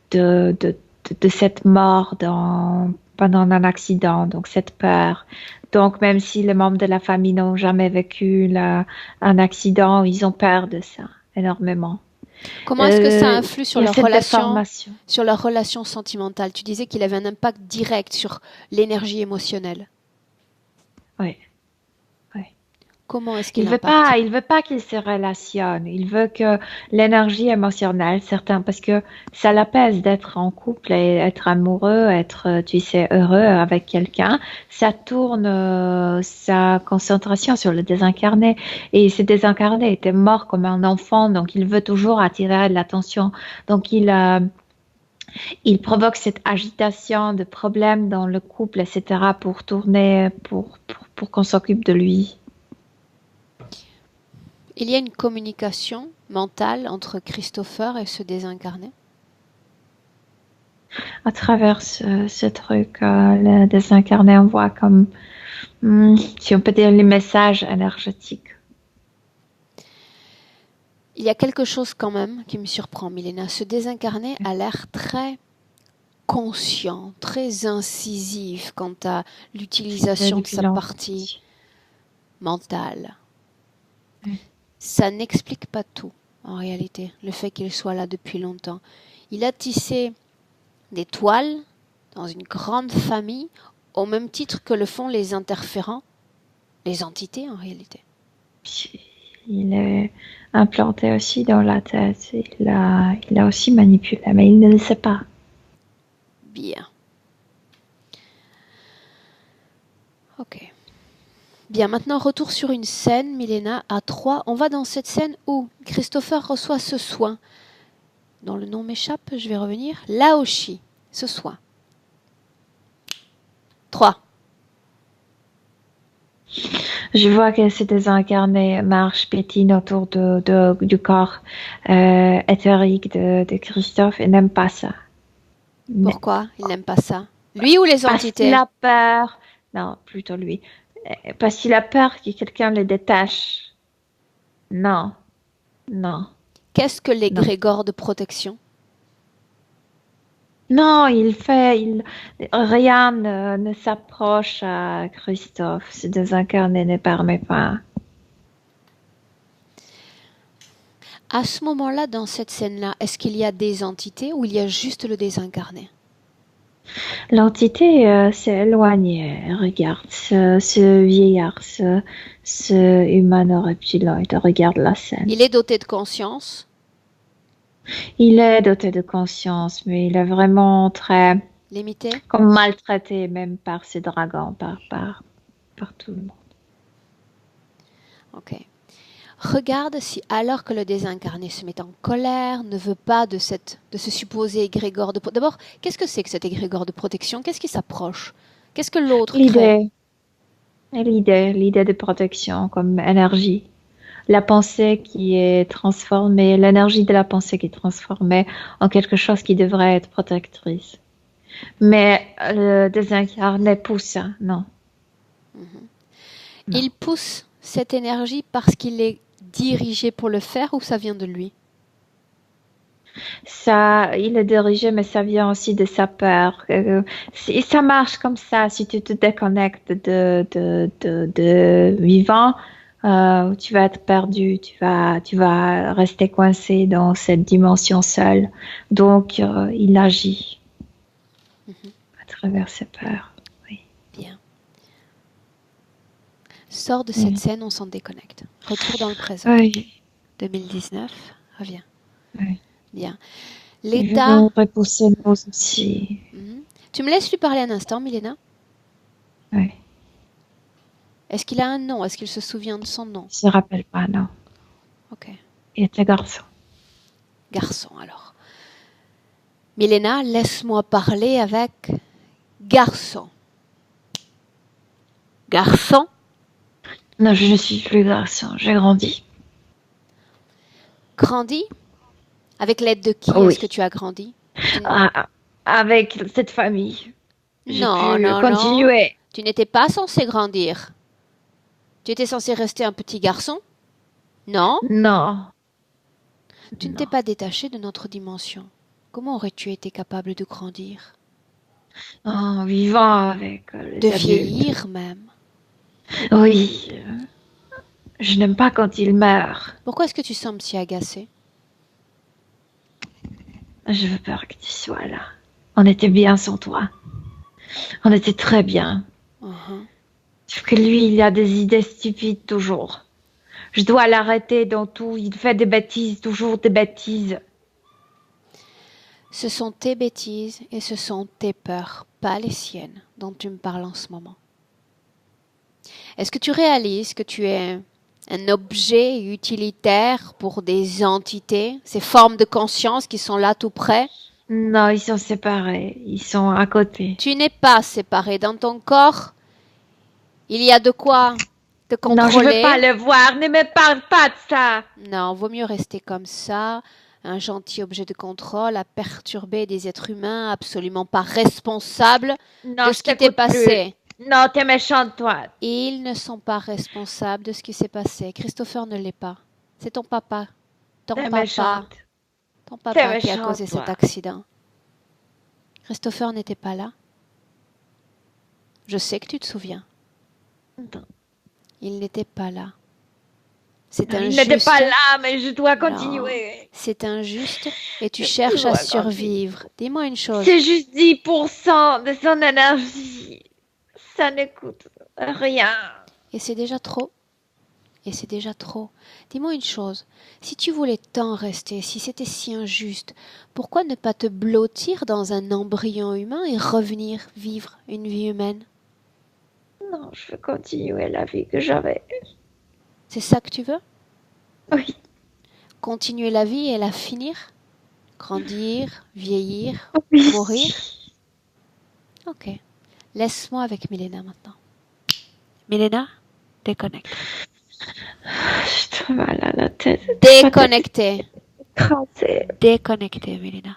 de, de cette mort pendant un accident, donc cette peur. Donc, même si les membres de la famille n'ont jamais vécu un accident, ils ont peur de ça énormément. Comment est-ce que ça influe sur Il y a leur cette relation, déformation. sur leur relation sentimentale? Tu disais qu'il avait un impact direct sur l'énergie émotionnelle. Oui. Comment est-ce qu'il Il veut impacte? pas qu'ils se relationnent. Il veut que l'énergie émotionnelle, certains, parce que ça l'apaise d'être en couple et être amoureux, être, tu sais, heureux avec quelqu'un. Ça tourne sa concentration sur le désincarné. Et ce désincarné était mort comme un enfant, donc il veut toujours attirer de l'attention. Donc il provoque cette agitation de problèmes dans le couple, etc., pour tourner, pour qu'on s'occupe de lui. Il y a une communication mentale entre Christopher et ce désincarné? À travers ce truc, le désincarné envoie comme, si on peut dire, les messages énergétiques. Il y a quelque chose quand même qui me surprend, Milena. Ce désincarné a l'air très conscient, très incisif quant à l'utilisation de sa partie mentale. Ça n'explique pas tout, en réalité, le fait qu'il soit là depuis longtemps. Il a tissé des toiles dans une grande famille, au même titre que le font les interférents, les entités, en réalité. Il est implanté aussi dans la tête. Il a aussi manipulé, mais il ne le sait pas. Bien. Ok. Bien, maintenant retour sur une scène, Milena, à 3. On va dans cette scène où Christopher reçoit ce soin, dont le nom m'échappe, je vais revenir. Laoshi, ce soin. 3. Je vois que ces désincarnés marchent, pétinent autour du corps éthérique de Christophe et n'aiment pas ça. Pourquoi il n'aime pas ça? Lui ou les entités? Parce qu'il a peur. Non, plutôt lui. Parce qu'il a peur que quelqu'un le détache. Non. Qu'est-ce que l'égrégore de protection? Non, rien ne s'approche à Christophe. Ce désincarné ne permet pas. À ce moment-là, dans cette scène-là, est-ce qu'il y a des entités ou il y a juste le désincarné? L'entité s'est éloignée. Regarde ce vieillard, ce humano-reptiloïde. Regarde la scène. Il est doté de conscience? Il est doté de conscience, mais il est vraiment très Limité? comme maltraité même par ses dragons, par tout le monde. Ok. Regarde si, alors que le désincarné se met en colère, ne veut pas de ce supposé égrégore de protection. D'abord, qu'est-ce que c'est que cet égrégore de protection? Qu'est-ce qui s'approche? Qu'est-ce que l'autre crée? L'idée de protection comme énergie. La pensée qui est transformée, l'énergie de la pensée qui est transformée en quelque chose qui devrait être protectrice. Mais le désincarné pousse ça, non. Il pousse cette énergie parce qu'il est dirigé pour le faire ou ça vient de lui? Ça, il est dirigé, mais ça vient aussi de sa peur. Ça marche comme ça. Si tu te déconnectes de vivant, tu vas être perdu. Tu vas rester coincé dans cette dimension seule. Donc, il agit à travers ses peurs. Oui. Bien. Sors de cette scène, on s'en déconnecte. Retour dans le présent. Oui. 2019, reviens. Oui. Bien. Ils L'état... vont repousser nous aussi. Mhm. Tu me laisses lui parler un instant, Milena? Oui. Est-ce qu'il a un nom? Est-ce qu'il se souvient de son nom? Il se rappelle pas, non. Ok. Il était garçon. Garçon, alors. Milena, laisse-moi parler avec garçon. Garçon? Non, je ne suis plus garçon. J'ai grandi. Grandi? Avec l'aide de qui Oui. est-ce que tu as grandi? Ah, avec cette famille, j'ai Non, pu non, non. continuer. Tu n'étais pas censé grandir. Tu étais censé rester un petit garçon? Non? Non. Tu ne Non. t'es pas détaché de notre dimension. Comment aurais-tu été capable de grandir? En vivant avec les De adultes. vieillir même. Oui. Je n'aime pas quand ils meurent. Pourquoi est-ce que tu sembles si agacé? Je veux peur que tu sois là. On était bien sans toi. On était très bien. Uh-huh. Sauf que lui, il a des idées stupides toujours. Je dois l'arrêter dans tout. Il fait des bêtises, toujours des bêtises. Ce sont tes bêtises et ce sont tes peurs, pas les siennes, dont tu me parles en ce moment. Est-ce que tu réalises que tu es un objet utilitaire pour des entités, ces formes de conscience qui sont là tout près? Non, ils sont séparés. Ils sont à côté. Tu n'es pas séparé. Dans ton corps, il y a de quoi te contrôler. Non, je veux pas le voir. Ne me parle pas de ça. Non, vaut mieux rester comme ça, un gentil objet de contrôle à perturber des êtres humains absolument pas responsables Non, de je ce qui t'est t'écoute passé. plus. Non, t'es méchante, toi. Ils ne sont pas responsables de ce qui s'est passé. Christopher ne l'est pas. C'est ton papa. Ton T'es papa. méchante. Ton T'es papa qui a méchante, causé toi. cet accident. Christopher n'était pas là. Je sais que tu te souviens. Non. Il n'était pas là. C'est Il injuste. n'était pas là, mais je dois continuer. C'est injuste et tu Je cherches à dois survivre. Dis-moi une chose. C'est juste 10% de son énergie. Ça ne coûte rien. Et c'est déjà trop. Et c'est déjà trop. Dis-moi une chose. Si tu voulais tant rester, si c'était si injuste, pourquoi ne pas te blottir dans un embryon humain et revenir vivre une vie humaine? Non, je veux continuer la vie que j'avais. C'est ça que tu veux? Oui. Continuer la vie et la finir? Grandir, vieillir, Oui. mourir? Ok. Laisse-moi avec Milena maintenant. Milena, déconnecte. Je suis mal à la tête. Déconnectée. Écrasée. Déconnectée, Milena.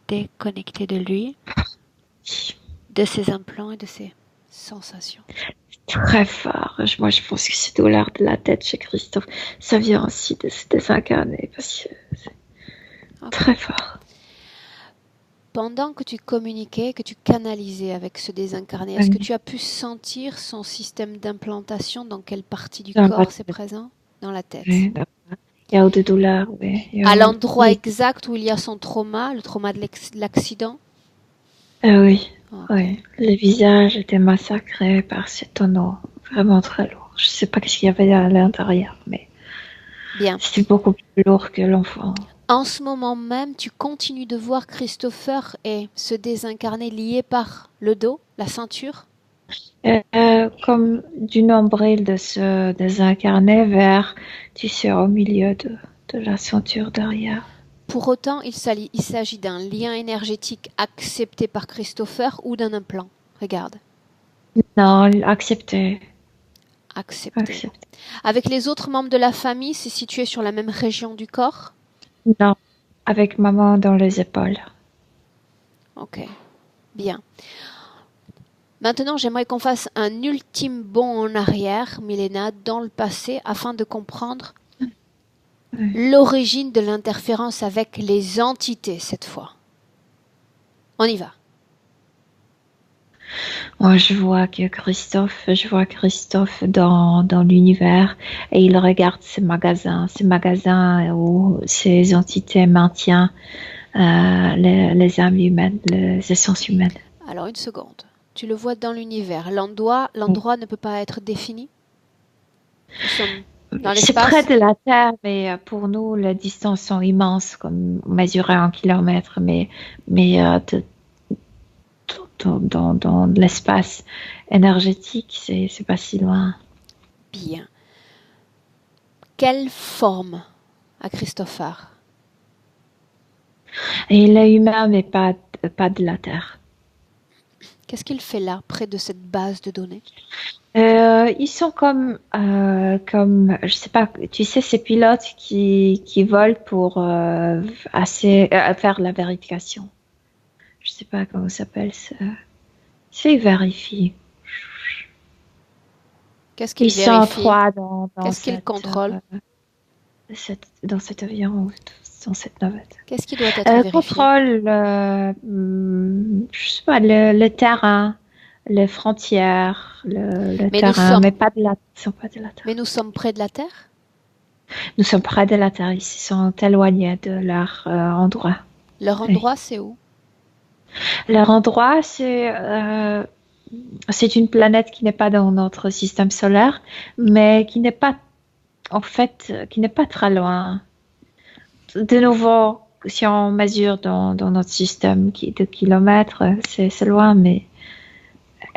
Déconnectée de lui, de ses implants et de ses sensations. Très fort. Moi, je pense que ces douleurs de la tête chez Christophe, ça vient aussi de se désincarner parce que c'est très fort. Pendant que tu communiquais, que tu canalisais avec ce désincarné, est-ce que tu as pu sentir son système d'implantation? Dans quelle partie du corps c'est présent? Dans la tête. Oui, il y a des douleurs, oui. À l'endroit exact où il y a son trauma, le trauma de l'accident? Oui. Okay. Oui. Le visage était massacré par ces tonneaux vraiment très lourds. Je ne sais pas ce qu'il y avait à l'intérieur, mais bien. C'était beaucoup plus lourd que l'enfant. En ce moment même, tu continues de voir Christopher et se désincarner lié par le dos, la ceinture? Comme du nombril de se désincarner vers, tu sais, au milieu de la ceinture derrière. Pour autant, il s'agit d'un lien énergétique accepté par Christopher ou d'un implant. Regarde. Non, accepté. Accepté. Avec les autres membres de la famille, c'est situé sur la même région du corps? Non, avec maman dans les épaules. Ok, bien. Maintenant, j'aimerais qu'on fasse un ultime bond en arrière, Milena, dans le passé, afin de comprendre l'origine de l'interférence avec les entités, cette fois. On y va. Moi, je vois Christophe dans l'univers et il regarde ces magasins où ces entités maintiennent les âmes humaines, les essences humaines. Alors, une seconde. Tu le vois dans l'univers. L'endroit ne peut pas être défini? Dans C'est près l'espace? de la Terre, mais pour nous, les distances sont immenses, comme mesurer en kilomètres, mais dans l'espace énergétique, c'est pas si loin. Bien. Quelle forme a Christopher? Et il est humain, mais pas de la Terre. Qu'est-ce qu'il fait là, près de cette base de données? Ils sont je sais pas, tu sais, ces pilotes qui volent pour faire la vérification. Je sais pas comment ça s'appelle ça. C'est vérifie. Qu'est-ce qu'il Ils sont vérifie? trois Qu'est-ce qu'il contrôle? dans cet avion, dans cette navette. Qu'est-ce qui doit être vérifié? Contrôle, je sais pas, le terrain, les frontières, le Mais nous terrain, sommes, mais ils sont pas de la mais Terre. nous sommes près de la Terre? Nous sommes près de la Terre, ils se sont éloignés de leur endroit. Leur Oui. endroit, c'est où? Leur endroit, c'est une planète qui n'est pas dans notre système solaire, mais qui n'est pas, en fait, qui n'est pas très loin. De nouveau, si on mesure dans notre système de kilomètres, c'est loin, mais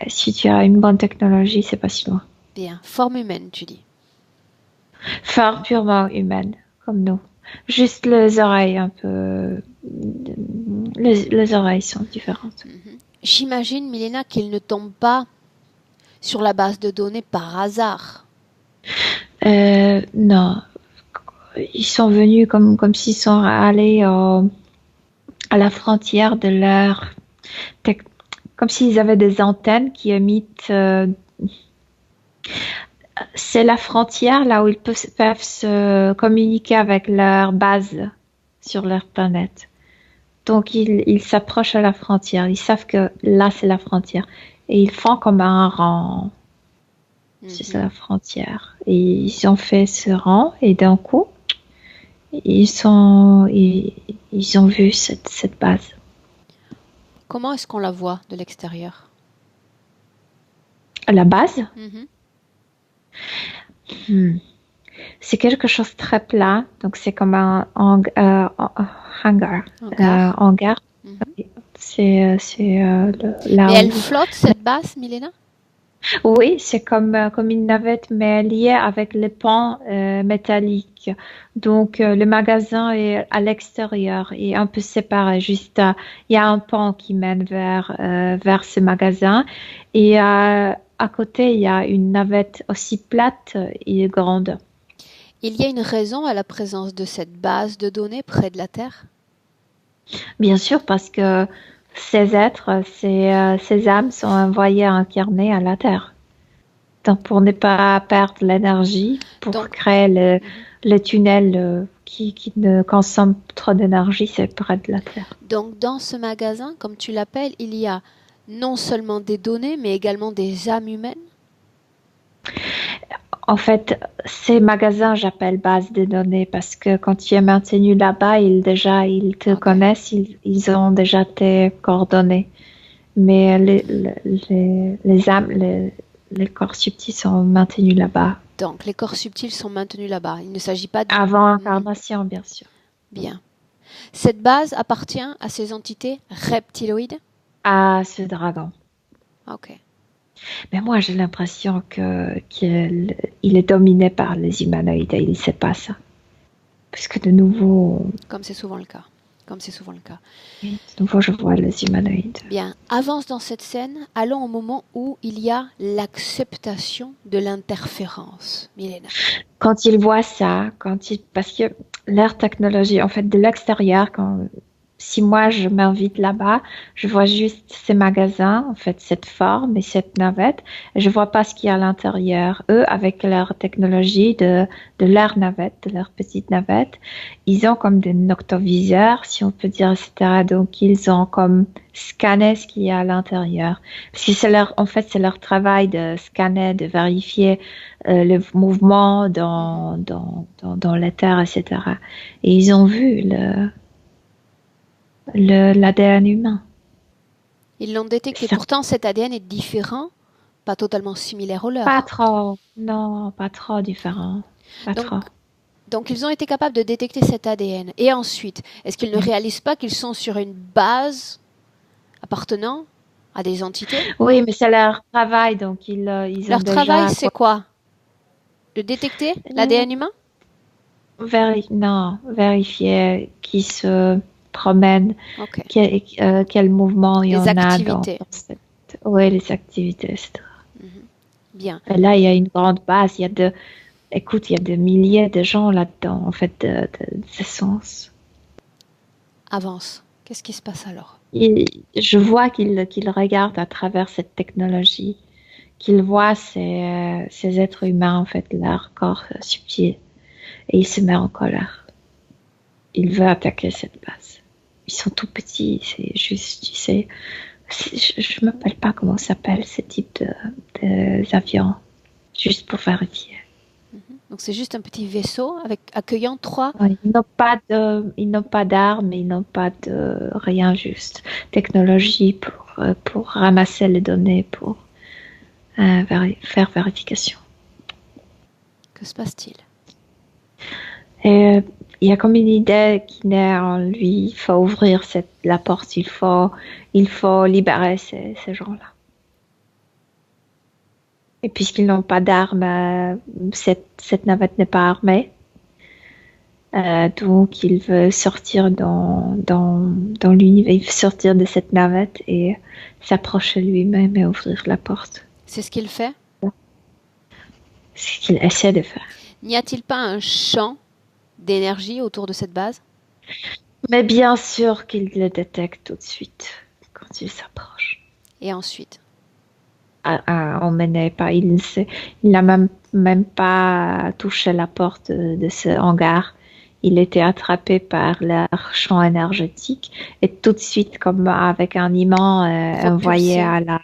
si tu as une bonne technologie, c'est pas si loin. Bien. Forme humaine, tu dis. Forme purement humaine, comme nous. Juste les oreilles un peu. Les oreilles sont différentes. J'imagine, Milena, qu'ils ne tombent pas sur la base de données par hasard. Non. Ils sont venus comme s'ils sont allés à la frontière de leur. Comme s'ils avaient des antennes qui émettent. C'est la frontière là où ils peuvent se communiquer avec leur base sur leur planète. Donc ils s'approchent à la frontière. Ils savent que là c'est la frontière. Et ils font comme un rang. C'est la frontière. Et ils ont fait ce rang et d'un coup, ils ont vu cette base. Comment est-ce qu'on la voit de l'extérieur? La base, Mhm. c'est quelque chose de très plat. Donc c'est comme un hangar. Hangar. Hangar. Mhm. C'est là Mais où... elle flotte, cette base, Milena? Oui, c'est comme une navette, mais liée avec les pans métalliques. Donc, le magasin est à l'extérieur et un peu séparé. Juste, il y a un pont qui mène vers ce magasin. Et à côté, il y a une navette aussi plate et grande. Il y a une raison à la présence de cette base de données près de la Terre? Bien sûr, parce que ces êtres, ces âmes sont envoyées incarnées à la Terre. Donc, pour ne pas perdre l'énergie, pour Donc, créer le tunnel qui ne consomme trop d'énergie, c'est près de la Terre. donc, dans ce magasin, comme tu l'appelles, il y a non seulement des données, mais également des âmes humaines? En fait, ces magasins, j'appelle base de données parce que quand tu es maintenu là-bas, ils te Ok. connaissent, ils ont déjà tes coordonnées. Mais les âmes, les corps subtils sont maintenus là-bas. Donc, les corps subtils sont maintenus là-bas. Il ne s'agit pas d'une... Avant incarnation, bien sûr. Bien. Cette base appartient à ces entités reptiloïdes? Ah, ce dragon. Ok. Mais moi, j'ai l'impression qu'il est dominé par les humanoïdes et il ne sait pas ça. Parce que de nouveau, Comme c'est souvent le cas. Comme c'est souvent le cas. je vois les humanoïdes. Bien. Avance dans cette scène. Allons au moment où il y a l'acceptation de l'interférence. Milena. Quand ils voient ça, parce que leur technologie, en fait, de l'extérieur, si moi je m'invite là-bas, je vois juste ces magasins, en fait, cette forme et cette navette. Et je vois pas ce qu'il y a à l'intérieur. Eux, avec leur technologie de leur navette, de leur petite navette, ils ont comme des noctoviseurs, si on peut dire, etc. Donc, ils ont comme scanné ce qu'il y a à l'intérieur. Parce que en fait, c'est leur travail de scanner, de vérifier le mouvement dans la terre, etc. Et ils ont vu l'ADN humain. Ils l'ont détecté. Pourtant, cet ADN est différent, pas totalement similaire au leur. Pas trop, non, pas trop différent. pas Donc, trop. donc ils ont été capables de détecter cet ADN. Et ensuite, est-ce qu'ils ne réalisent pas qu'ils sont sur une base appartenant à des entités? Oui, mais c'est leur travail, donc ils ont Leur travail, déjà c'est quoi? De détecter euh, l'ADN humain? non, vérifier qui se promène, Ok. quel mouvement il y Les en a activités. dans cette... Oui, les activités, etc. Bien. Et là, il y a une grande base. Écoute, il y a des milliers de gens là-dedans, en fait, de sens. Avance. Qu'est-ce qui se passe alors? Je vois qu'il regarde à travers cette technologie, qu'il voit ces êtres humains, en fait, leur corps subtil, et il se met en colère. Il veut attaquer cette base. Ils sont tout petits, c'est juste, tu sais, je ne m'appelle pas comment ça s'appelle ce type d'avion, juste pour vérifier. Donc c'est juste un petit vaisseau avec accueillant 3. Ouais, ils n'ont pas d'armes, ils n'ont pas de rien, juste technologie pour ramasser les données, pour faire vérification. Que se passe-t-il? Et il y a comme une idée qui naît en lui, il faut ouvrir la porte, il faut libérer ces gens-là. Et puisqu'ils n'ont pas d'armes, cette navette n'est pas armée. Donc il veut sortir dans l'univers, il veut sortir de cette navette et s'approcher lui-même et ouvrir la porte. C'est ce qu'il fait? C'est ce qu'il essaie de faire. N'y a-t-il pas un champ d'énergie autour de cette base? Mais bien sûr qu'il le détecte tout de suite quand il s'approche. Et ensuite? Emmené par, il n'a même pas touché la porte de ce hangar. Il était attrapé par leur champ énergétique et tout de suite, comme avec un imant, envoyé Propulsé.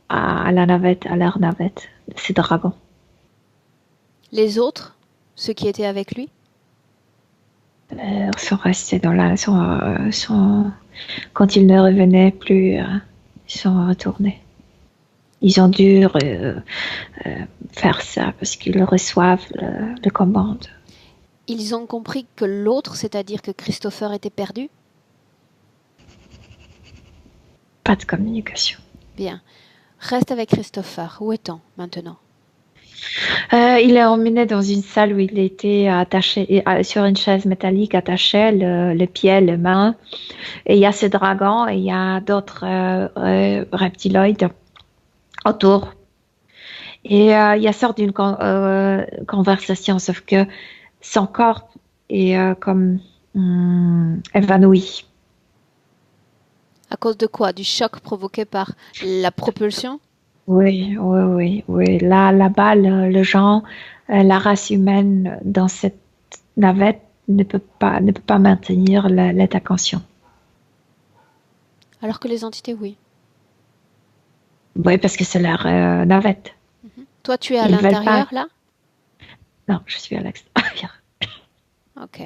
à la navette, à leur navette, ces dragons. Les autres, ceux qui étaient avec lui? Sont restés quand ils ne revenaient plus, ils sont retournés. Ils ont dû faire ça parce qu'ils reçoivent le commande. Ils ont compris que l'autre, c'est-à-dire que Christopher était perdu? Pas de communication. Bien. Reste avec Christopher. Où est-on maintenant? Il est emmené dans une salle où il était attaché sur une chaise métallique, attaché le pied, les mains. Et il y a ce dragon et il y a d'autres reptiloïdes autour. Et il y a sorte d'une conversation, sauf que son corps est comme évanoui. À cause de quoi? Du choc provoqué par la propulsion? Oui. Là-bas, le genre, la race humaine dans cette navette ne peut pas maintenir l'état conscient. Alors que les entités, oui. Oui, parce que c'est leur navette. Toi, tu es à Ils veulent l'intérieur, pas. là? Non, je suis à l'extérieur. Ok.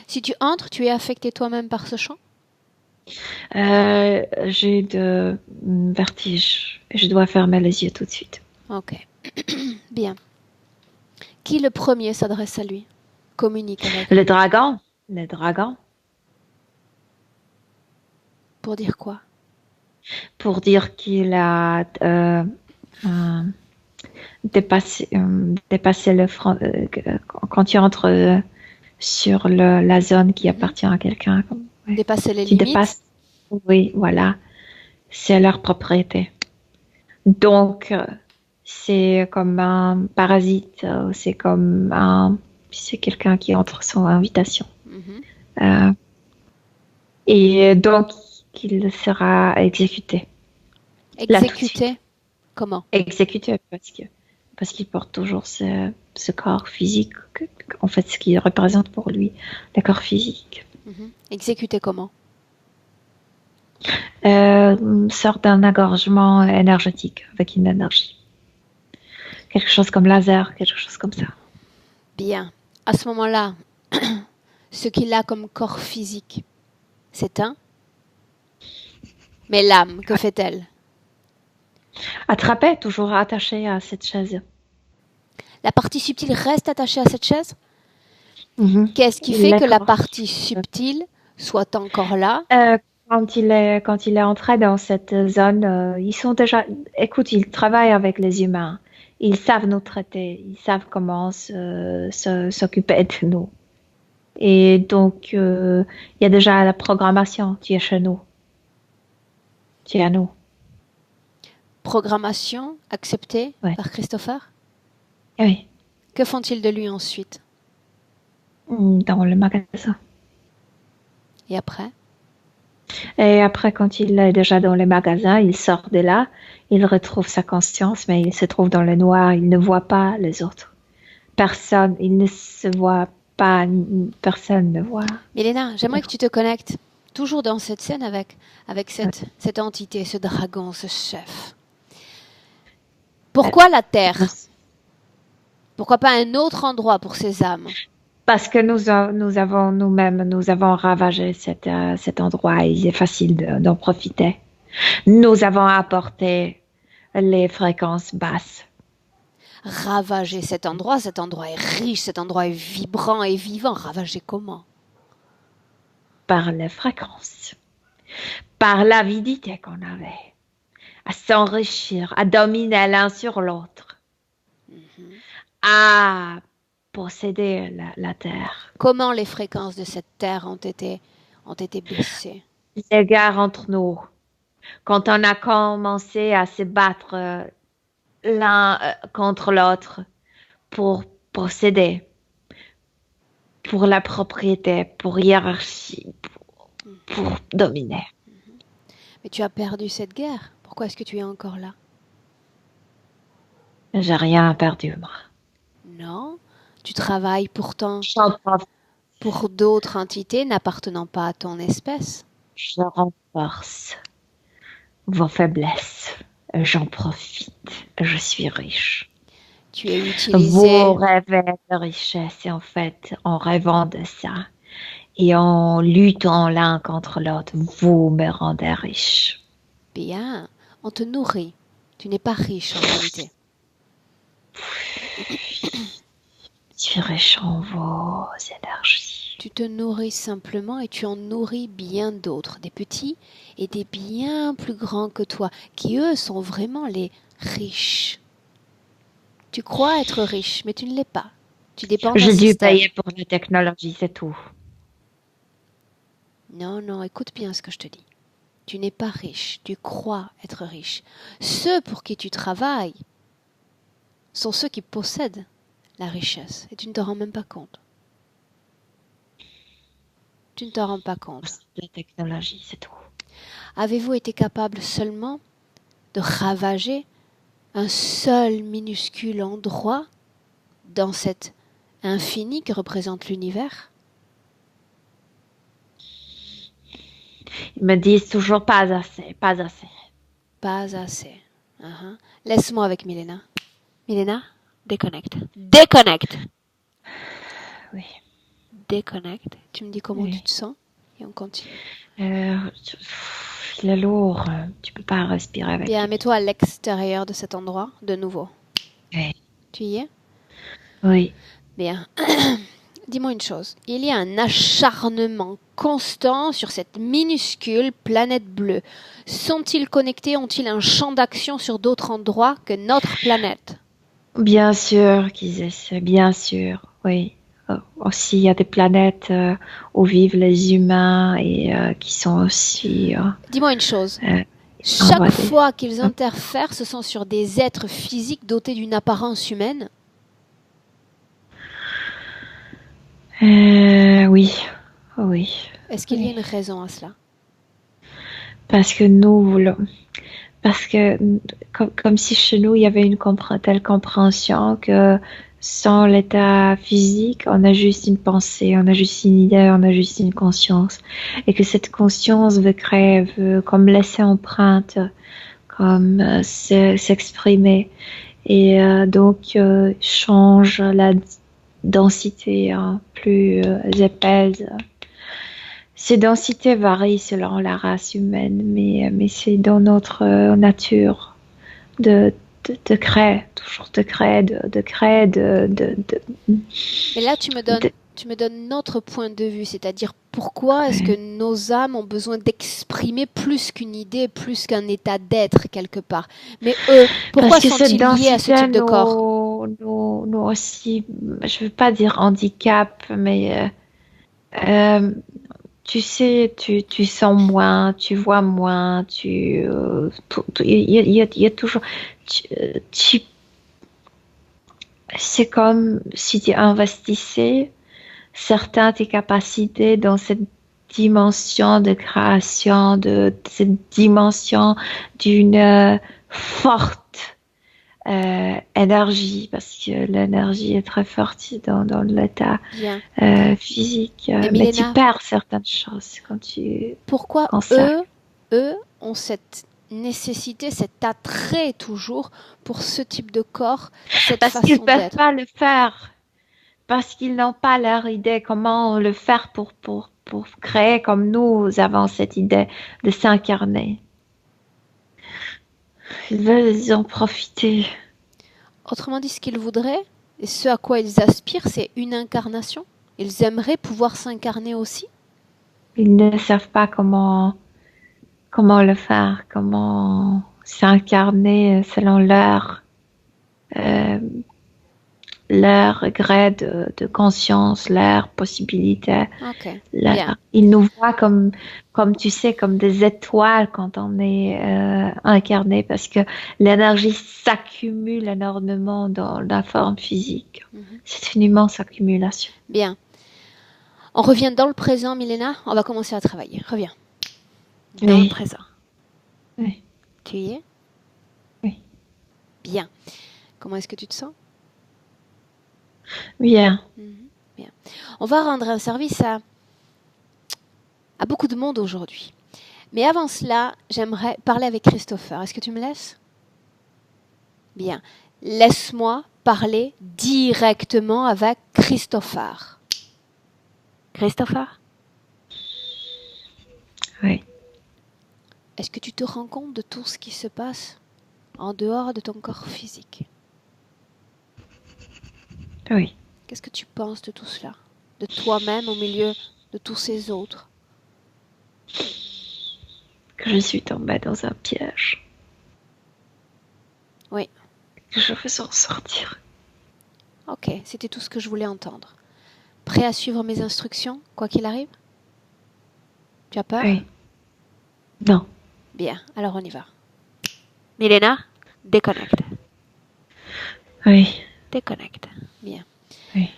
Si tu entres, tu es affecté toi-même par ce champ? J'ai de vertige. Je dois fermer les yeux tout de suite. Ok. Bien. Qui le premier s'adresse à lui? Communique avec lui. Le dragon, Pour dire quoi? pour dire qu'il a euh, dépassé le front, quand tu entres sur la zone qui appartient à quelqu'un, ouais, Dépasser les qui limites? dépasse, oui, voilà, c'est leur propriété. Donc, c'est comme un parasite, c'est quelqu'un qui entre sans invitation. Mhm. Et donc, il sera exécuté. Là, tout de suite. Exécuté? Comment? Exécuté parce qu'il porte toujours ce corps physique, en fait, ce qui représente pour lui le corps physique. Exécuté comment? Sort d'un engorgement énergétique avec une énergie. Quelque chose comme laser, quelque chose comme ça. Bien. À ce moment-là, ce qu'il a comme corps physique s'éteint. Mais l'âme, que fait-elle? Attrapé, toujours attaché à cette chaise. La partie subtile reste attachée à cette chaise. Mhm. Qu'est-ce qui fait que la D'accord. partie subtile soit encore là? Quand il est entré dans cette zone, ils sont déjà, écoute, ils travaillent avec les humains. Ils savent nous traiter. Ils savent comment s'occuper de nous. Et donc, il y a déjà la programmation. Tu es chez nous. Tu es à nous. Programmation acceptée Ouais. par Christopher. Oui. Que font-ils de lui ensuite? Dans le magasin. Et après? Et après, quand il est déjà dans les magasins, il sort de là, il retrouve sa conscience, mais il se trouve dans le noir, il ne voit pas les autres. Personne, il ne se voit pas, personne ne voit. Milena, j'aimerais que tu te connectes toujours dans cette scène avec cette entité, ce dragon, ce chef. Pourquoi la Terre? Pourquoi pas un autre endroit pour ces âmes? Parce que nous avons nous-mêmes, nous avons ravagé cet endroit et il est facile d'en profiter. Nous avons apporté les fréquences basses. Ravager cet endroit est riche, cet endroit est vibrant et vivant. Ravager comment? Par les fréquences, par l'avidité qu'on avait, à s'enrichir, à dominer l'un sur l'autre, à posséder la terre. Comment les fréquences de cette terre ont été baissées? Les guerres entre nous, quand on a commencé à se battre l'un contre l'autre pour posséder, pour la propriété, pour hiérarchie, pour dominer. Mais tu as perdu cette guerre. Pourquoi est-ce que tu es encore là? J'ai rien perdu, moi. Non, tu travailles pourtant J'en profite. pour d'autres entités n'appartenant pas à ton espèce. Je renforce vos faiblesses. J'en profite. Je suis riche. Tu es utilisé. Vous rêvez de richesse et en fait, en rêvant de ça et en luttant l'un contre l'autre, vous me rendez riche. Bien, on te nourrit. Tu n'es pas riche en réalité. Je suis riche en vos énergies. Tu te nourris simplement et tu en nourris bien d'autres, des petits et des bien plus grands que toi, qui eux sont vraiment les riches. Tu crois être riche, mais tu ne l'es pas. Tu dépends d'un J'ai dû système. payer pour la technologie, c'est tout. Non, non, écoute bien ce que je te dis. Tu n'es pas riche, tu crois être riche. Ceux pour qui tu travailles sont ceux qui possèdent la richesse et tu ne te rends même pas compte. Tu ne te rends pas compte. La technologie, c'est tout. Avez-vous été capable seulement de ravager un seul minuscule endroit dans cet infini que représente l'univers? Ils me disent toujours pas assez, pas assez. Pas assez. Uh-huh. Laisse-moi avec Milena. Milena, déconnecte. Déconnecte. Oui. Déconnecte. Tu me dis comment Oui. tu te sens et on continue. Il est lourd, tu peux pas respirer avec. Bien, mets-toi à l'extérieur de cet endroit, de nouveau. Oui. Tu y es? Oui. Bien. Dis-moi une chose. Il y a un acharnement constant sur cette minuscule planète bleue. Sont-ils connectés? Ont-ils un champ d'action sur d'autres endroits que notre planète? Bien sûr qu'ils essaient, bien sûr, oui. Aussi, il y a des planètes où vivent les humains et qui sont aussi... Dis-moi une chose. on Chaque va dire. fois qu'ils interfèrent, ce sont sur des êtres physiques dotés d'une apparence humaine? Oui, oui. Est-ce qu'il y a Oui. une raison à cela? Parce que nous voulons... Parce que comme si chez nous, il y avait une telle compréhension que sans l'état physique, on a juste une pensée, on a juste une idée, on a juste une conscience. Et que cette conscience veut créer, veut comme laisser empreinte, comme s'exprimer. Et donc, change la densité plus épaisse. Ces densités varient selon la race humaine, mais c'est dans notre nature de de créer, toujours de créer, de créer, Mais là, tu me donnes notre point de vue, c'est-à-dire pourquoi est-ce que nos âmes ont besoin d'exprimer plus qu'une idée, plus qu'un état d'être quelque part. Mais eux, pourquoi parce que cette sont-ils liés à ce densité type de corps? nous aussi, je veux pas dire handicap, mais tu sais, tu sens moins, tu vois moins, il y a toujours, tu, c'est comme si tu investissais certaines tes capacités dans cette dimension de création, de cette dimension d'une forte énergie, parce que l'énergie est très forte dans l'état Bien. physique, Mais mais tu Milena, perds certaines choses quand tu pourquoi consacres. eux ont cette nécessité, cet attrait toujours pour ce type de corps, cette Parce qu'ils façon peuvent d'être? pas le faire, parce qu'ils n'ont pas leur idée comment le faire pour créer comme nous avons cette idée de s'incarner. Ils veulent en profiter. Autrement dit, ce qu'ils voudraient et ce à quoi ils aspirent, c'est une incarnation. Ils aimeraient pouvoir s'incarner aussi. Ils ne savent pas comment le faire, comment s'incarner selon euh, leur gré de conscience, leur possibilité. Ok, bien. Ils nous voient comme tu sais, comme des étoiles quand on est incarné, parce que l'énergie s'accumule énormément dans la forme physique. Mhm. C'est une immense accumulation. Bien. On revient dans le présent, Milena. On va commencer à travailler. Reviens. Dans le Oui, présent. oui, Tu y es? oui. Bien. Comment est-ce que tu te sens? Bien. Mhm. Bien. On va rendre un service à beaucoup de monde aujourd'hui. Mais avant cela, j'aimerais parler avec Christopher. Est-ce que tu me laisses? Bien. Laisse-moi parler directement avec Christopher. Christopher, Oui, est-ce que tu te rends compte de tout ce qui se passe en dehors de ton corps physique? oui. Qu'est-ce que tu penses de tout cela? De toi-même au milieu de tous ces autres? Que je suis tombée dans un piège. Oui. Que je veux s'en sortir. Ok, c'était tout ce que je voulais entendre. Prêt à suivre mes instructions, quoi qu'il arrive? Tu as peur? Oui. Non. Bien, alors on y va. Milena, déconnecte. Oui. Déconnecte. Bien. Oui.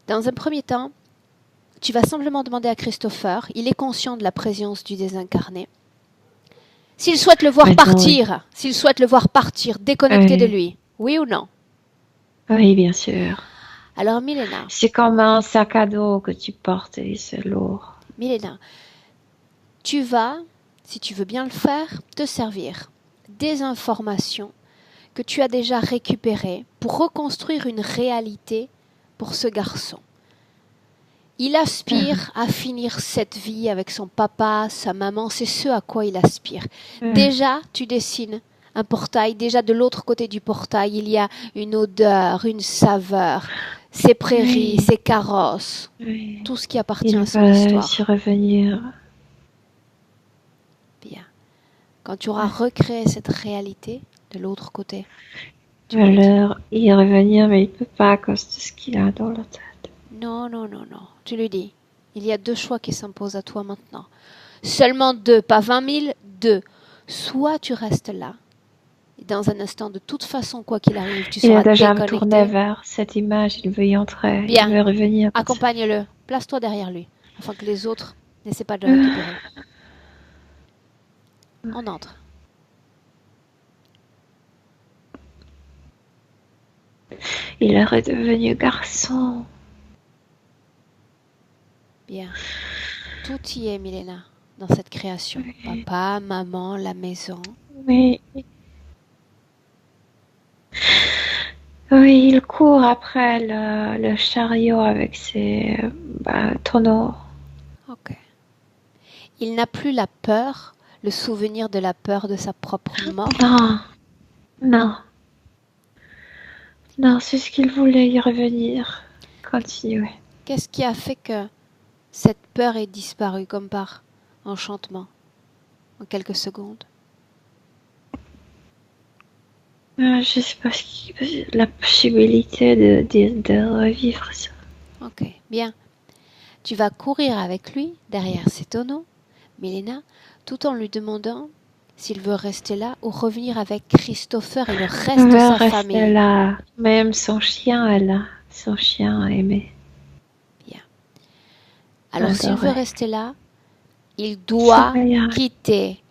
Dans un premier temps, tu vas simplement demander à Christopher, il est conscient de la présence du désincarné. S'il souhaite le voir Maintenant, oui. partir, déconnecté de Oui. lui, oui ou non? Oui, bien sûr. Alors Milena, C'est comme un sac à dos que tu portes et c'est lourd. tu vas, si tu veux bien le faire, te servir des informations que tu as déjà récupérées pour reconstruire une réalité pour ce garçon. Il aspire à finir cette vie avec son papa, sa maman, c'est ce à quoi il aspire. Déjà, tu dessines un portail, déjà de l'autre côté du portail, il y a une odeur, une saveur, ces prairies, Oui. ces carrosses, Oui. tout ce qui appartient Il à son va histoire. s'y revenir. Bien. Quand tu auras recréé cette réalité de l'autre côté, tu Il va me le dis. leur y revenir, mais il peut pas à cause de ce qu'il a dans la tête. Non, non, non, non. Tu lui dis. Il y a deux choix qui s'imposent à toi maintenant. Seulement deux, pas 20 000, deux. Soit tu restes là, et dans un instant, de toute façon, quoi qu'il arrive, tu Il seras est déjà tourné déconnecté. vers cette image, il veut y entrer, Bien. il veut revenir. Accompagne-le, place-toi derrière lui, afin que les autres n'essaient pas de le récupérer. On entre. Il est redevenu garçon. Bien. Tout y est, Milena, dans cette création. Papa, maman, la maison. Oui. Oui, il court après le chariot avec ses tonneaux. Ok. Il n'a plus la peur, le souvenir de la peur de sa propre mort. Non, non. Non, c'est ce qu'il voulait y revenir. Continuez. Qu'est-ce qui a fait que cette peur est disparue comme par enchantement en quelques secondes? Je sais pas la possibilité de revivre ça. Ok, bien. Tu vas courir avec lui derrière ces tonneaux, Milena, tout en lui demandant s'il veut rester là ou revenir avec Christopher et le reste On de va sa rester famille. là. Même son chien est là. Son chien a aimé. Bien. Alors, s'il veut Adoré. rester là, il doit Ça ira. quitter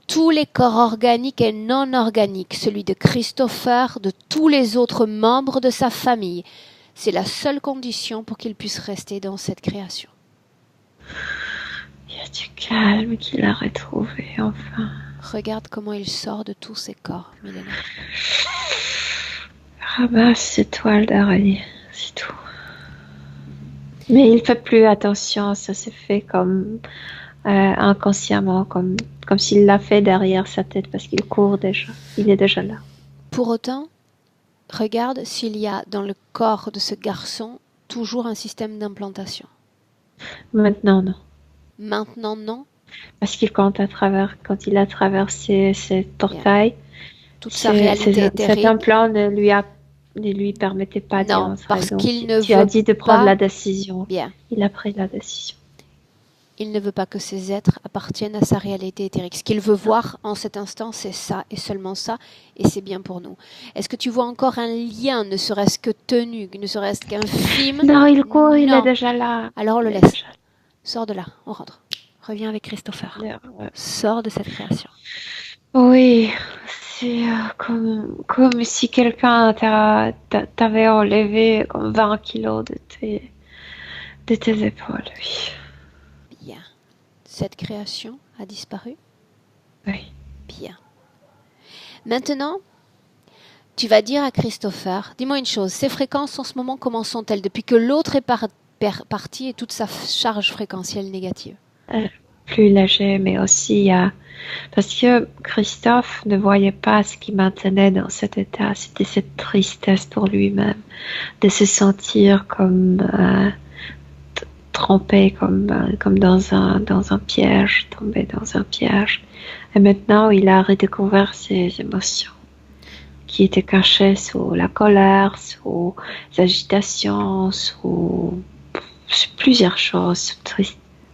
tous les corps organiques et non organiques, celui de Christopher, de tous les autres membres de sa famille. C'est la seule condition pour qu'il puisse rester dans cette création. Il y a du calme qu'il a retrouvé, enfin. Regarde comment il sort de tous ses corps, Milena. Ramasse ses toiles d'araignée, c'est tout. Mais il fait plus attention, ça s'est fait comme inconsciemment, comme s'il l'a fait derrière sa tête parce qu'il court déjà. Il est déjà là. Pour autant, regarde s'il y a dans le corps de ce garçon toujours un système d'implantation. Maintenant, non. Maintenant, non. Parce qu'il quand il a traversé ses orteils, Toute sa réalité cet éthérique. implant ne lui permettait pas d'y Non, entrer. parce Donc, qu'il ne tu as veut dit de prendre pas. la décision. Bien. Il a pris la décision. Il ne veut pas que ces êtres appartiennent à sa réalité éthérique. Ce qu'il veut voir en cet instant, c'est ça et seulement ça, et c'est bien pour nous. Est-ce que tu vois encore un lien, ne serait-ce que tenu, ne serait-ce qu'infime? Non, il court, il Non. est déjà là. Alors on le Il est laisse. déjà là. Sors de là, on rentre. Reviens avec Christopher. Ouais. Sors de cette création. Oui, c'est comme si quelqu'un t'avait enlevé comme 20 kilos de tes épaules, oui. Bien. Cette création a disparu? Oui. Bien. Maintenant, tu vas dire à Christopher, dis-moi une chose, ces fréquences en ce moment, comment sont-elles depuis que l'autre est parti et toute sa charge fréquentielle négative? Plus léger, mais aussi parce que Christophe ne voyait pas ce qui maintenait dans cet état. C'était cette tristesse pour lui-même, de se sentir comme trempé, comme dans un piège, tombé dans un piège. Et maintenant, il a redécouvert ses émotions qui étaient cachées sous la colère, sous l'agitation, sous plusieurs choses.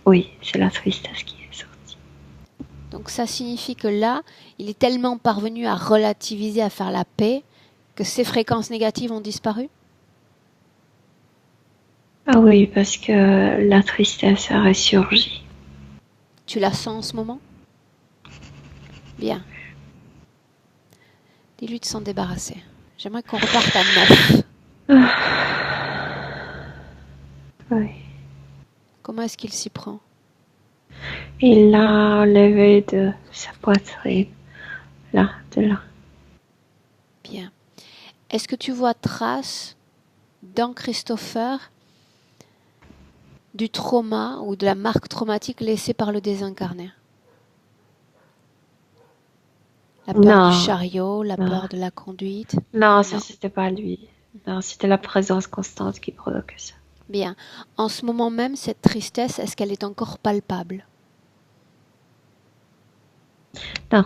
Oui, c'est la tristesse qui est sortie. Donc ça signifie que là, il est tellement parvenu à relativiser, à faire la paix, que ces fréquences négatives ont disparu? Ah oui, parce que la tristesse a ressurgi. Tu la sens en ce moment? Bien. Dis-lui de s'en débarrasser. J'aimerais qu'on reparte à 9. Oui. Comment est-ce qu'il s'y prend? Il l'a enlevé de sa poitrine. Là, de là. Bien. Est-ce que tu vois trace dans Christopher du trauma ou de la marque traumatique laissée par le désincarné? La peur du chariot, la peur de la conduite? Non, ça c'était pas lui. Non, c'était la présence constante qui provoquait ça. Bien. En ce moment même, cette tristesse, est-ce qu'elle est encore palpable? Non.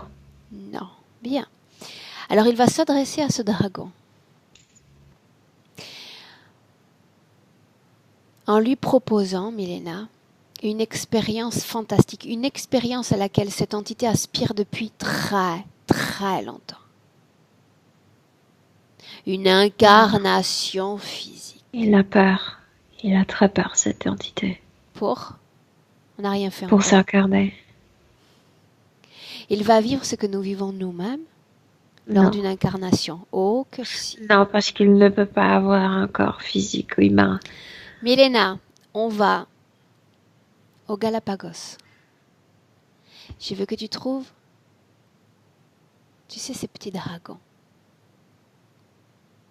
Non. Bien. Alors il va s'adresser à ce dragon. En lui proposant, Milena, une expérience fantastique, une expérience à laquelle cette entité aspire depuis très, très longtemps. Une incarnation physique. Il a peur. Il a très peur, cette entité. Pour? On n'a rien fait Pour encore. s'incarner. Il va vivre ce que nous vivons nous-mêmes lors d'une incarnation. Oh que si. Non, parce qu'il ne peut pas avoir un corps physique humain. Milena, on va au Galapagos. Je veux que tu trouves, tu sais, ces petits dragons.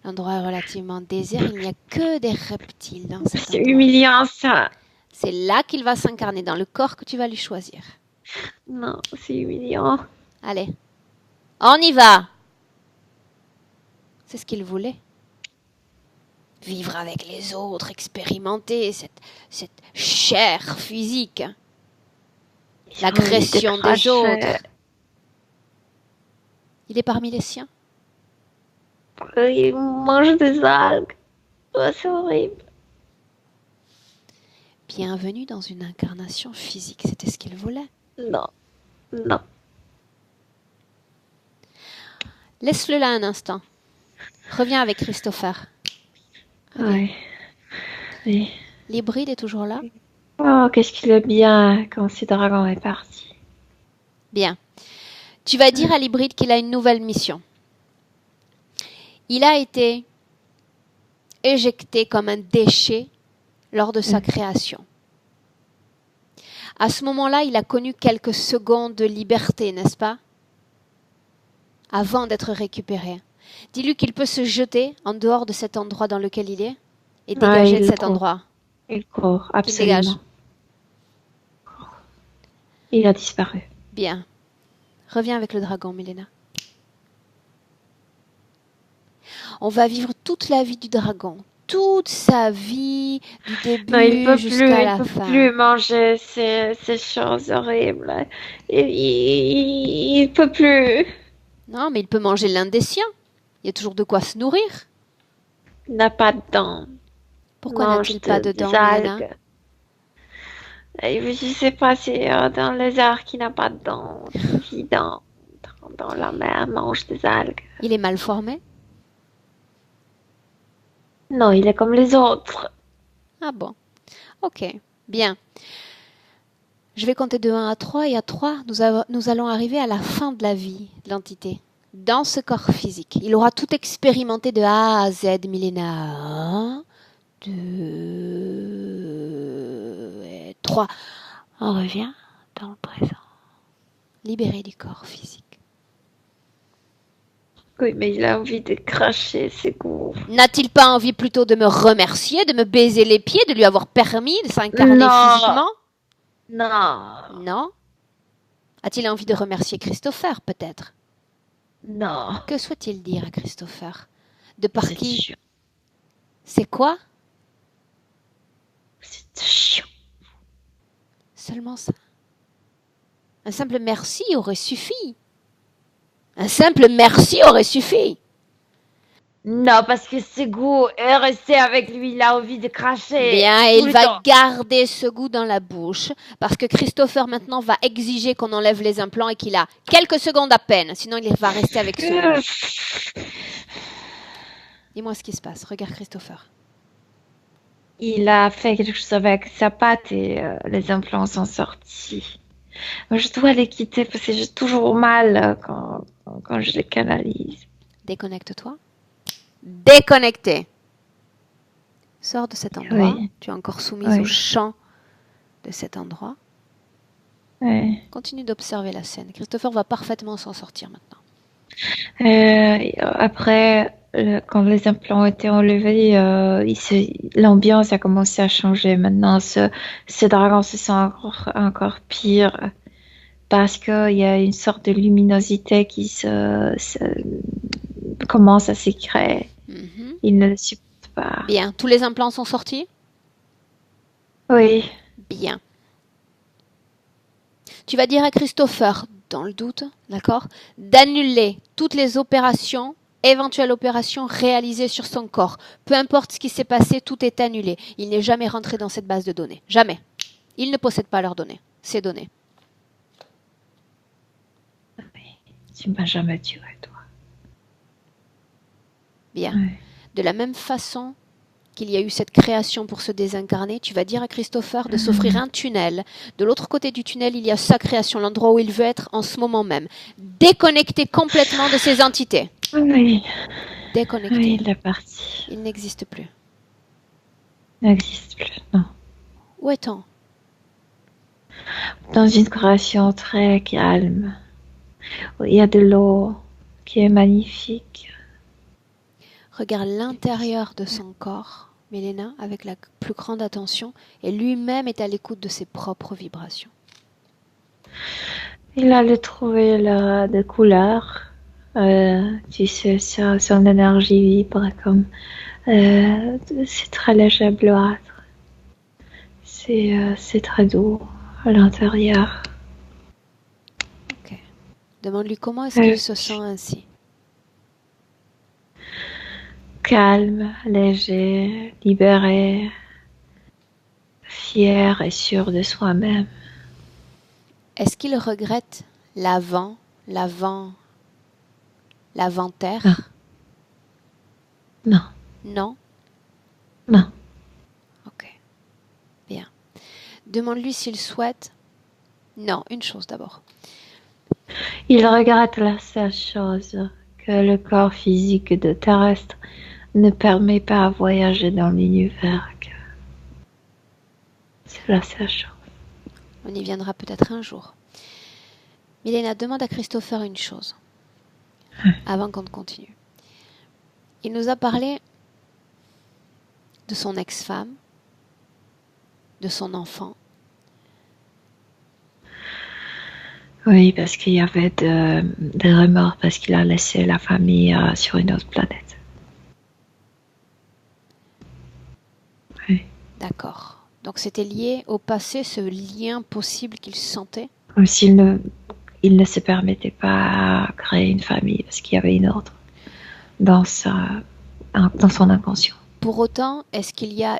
L'endroit est relativement désert, il n'y a que des reptiles dans cet endroit. C'est humiliant ça. C'est là qu'il va s'incarner, dans le corps que tu vas lui choisir. Non, c'est humiliant. Allez, on y va. C'est ce qu'il voulait. vivre avec les autres, expérimenter cette chair physique, l'agression des autres. Il est parmi les siens. Il mange des algues. Oh, c'est horrible. Bienvenue dans une incarnation physique, c'était ce qu'il voulait. Non, non. Laisse-le là un instant. Reviens avec Christopher. Oui. Oui. L'hybride est toujours là? Oh, qu'est-ce qu'il est bien quand ce dragon est parti. Bien. Tu vas dire à l'hybride qu'il a une nouvelle mission. Il a été éjecté comme un déchet lors de sa création. À ce moment-là, il a connu quelques secondes de liberté, n'est-ce pas? Avant d'être récupéré. Dis-lui qu'il peut se jeter en dehors de cet endroit dans lequel il est et dégager de cet endroit. Il court, Il dégage. absolument. Il a disparu. Bien. Reviens avec le dragon, Milena. On va vivre toute la vie du dragon. Toute sa vie, du début Non, il peut plus, jusqu'à la il peut fin. plus manger ces choses horribles. Il peut plus. Non, mais il peut manger l'un des siens. Il y a toujours de quoi se nourrir. Il n'a pas de dents. Pourquoi Mange n'a-t-il pas de des dents, Milena? algues. Et je sais pas, c'est dans les airs qui n'a pas de dents. Qui vit dans la mer, mange des algues. Il est mal formé? Non, il est comme les autres. Ah bon. Ok, bien. Je vais compter de 1 à 3 et à 3, nous allons arriver à la fin de la vie de l'entité. Dans ce corps physique. Il aura tout expérimenté de A à Z, Milena. 1, 2 et 3. On revient dans le présent. Libéré du corps physique. Oui, mais il a envie de cracher ses goûts. N'a-t-il pas envie plutôt de me remercier, de me baiser les pieds, de lui avoir permis de s'incarner Non. physiquement? Non, Non. A-t-il envie de remercier Christopher, peut-être? non. Que souhaite-t-il dire à Christopher? De par C'est qui? chiant. C'est quoi? C'est chiant. Seulement ça. Un simple merci aurait suffi. Un simple merci aurait suffi. Non, parce que ce goût est resté avec lui, il a envie de cracher. Bien, tout il le va temps. garder ce goût dans la bouche parce que Christopher maintenant va exiger qu'on enlève les implants et qu'il a quelques secondes à peine. Sinon, il va rester avec ce goût. Dis-moi ce qui se passe. Regarde Christopher. Il a fait quelque chose avec sa patte et les implants sont sortis. Je dois les quitter parce que j'ai toujours mal quand je les canalise. Déconnecte-toi. Déconnecté. Sors de cet endroit. Oui. Tu es encore soumise Oui. au champ de cet endroit. Ouais. Continue d'observer la scène. Christopher va parfaitement s'en sortir maintenant. Après, quand les implants ont été enlevés, l'ambiance a commencé à changer. Maintenant, ce dragon se sent encore pire parce qu'il y a une sorte de luminosité qui commence à s'écréer. Mhm. Il ne le supporte pas. Bien. Tous les implants sont sortis? Oui. Bien. Tu vas dire à Christopher, dans le doute, d'accord, d'annuler toutes les opérations, éventuelles opérations réalisées sur son corps. Peu importe ce qui s'est passé, tout est annulé. Il n'est jamais rentré dans cette base de données. Jamais. Il ne possède pas leurs données. Ces données. Tu m'as jamais tué, toi. Bien. Ouais. De la même façon qu'il y a eu cette création pour se désincarner, tu vas dire à Christopher de s'offrir un tunnel. De l'autre côté du tunnel, il y a sa création, l'endroit où il veut être en ce moment même. Déconnecté complètement de ces entités. Oui. Déconnecté. Oui, il est parti. Il n'existe plus. Il n'existe plus, non. Où est-on? Dans une création très calme, où il y a de l'eau qui est magnifique. Regarde l'intérieur de son corps, Milena, avec la plus grande attention, et lui-même est à l'écoute de ses propres vibrations. Il allait trouver des couleurs Tu sais, son énergie vibre comme... c'est très léger bleuâtre. C'est très doux à l'intérieur. Ok. Demande-lui comment est-ce qu'il se sent ainsi. Calme, léger, libéré, fier et sûr de soi-même. Est-ce qu'il regrette l'avant-terre? Non. Non? Non. Ok. Bien. Demande-lui s'il souhaite... Non, une chose d'abord. Il regrette la seule chose, que le corps physique de terrestre ne permet pas à voyager dans l'univers. C'est la seule chose. On y viendra peut-être un jour. Milena, demande à Christopher une chose, avant qu'on continue. Il nous a parlé de son ex-femme, de son enfant. Oui, parce qu'il y avait des remords, parce qu'il a laissé la famille sur une autre planète. Oui. D'accord. Donc c'était lié au passé, ce lien possible qu'il sentait. Comme s'il ne se permettait pas à créer une famille, parce qu'il y avait une ordre dans son inconscient. Pour autant, est-ce qu'il y a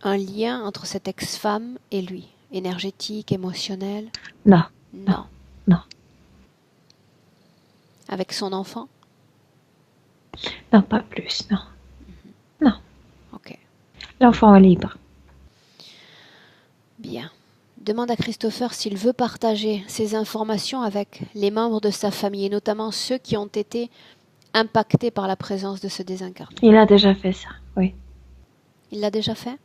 un lien entre cette ex-femme et lui, énergétique, émotionnel? Non. Non. Non. Avec son enfant? Non, pas plus, non. Non. Ok. L'enfant est libre. Bien. Demande à Christopher s'il veut partager ces informations avec les membres de sa famille, et notamment ceux qui ont été impactés par la présence de ce désincarné. Il a déjà fait ça, oui. Il l'a déjà fait?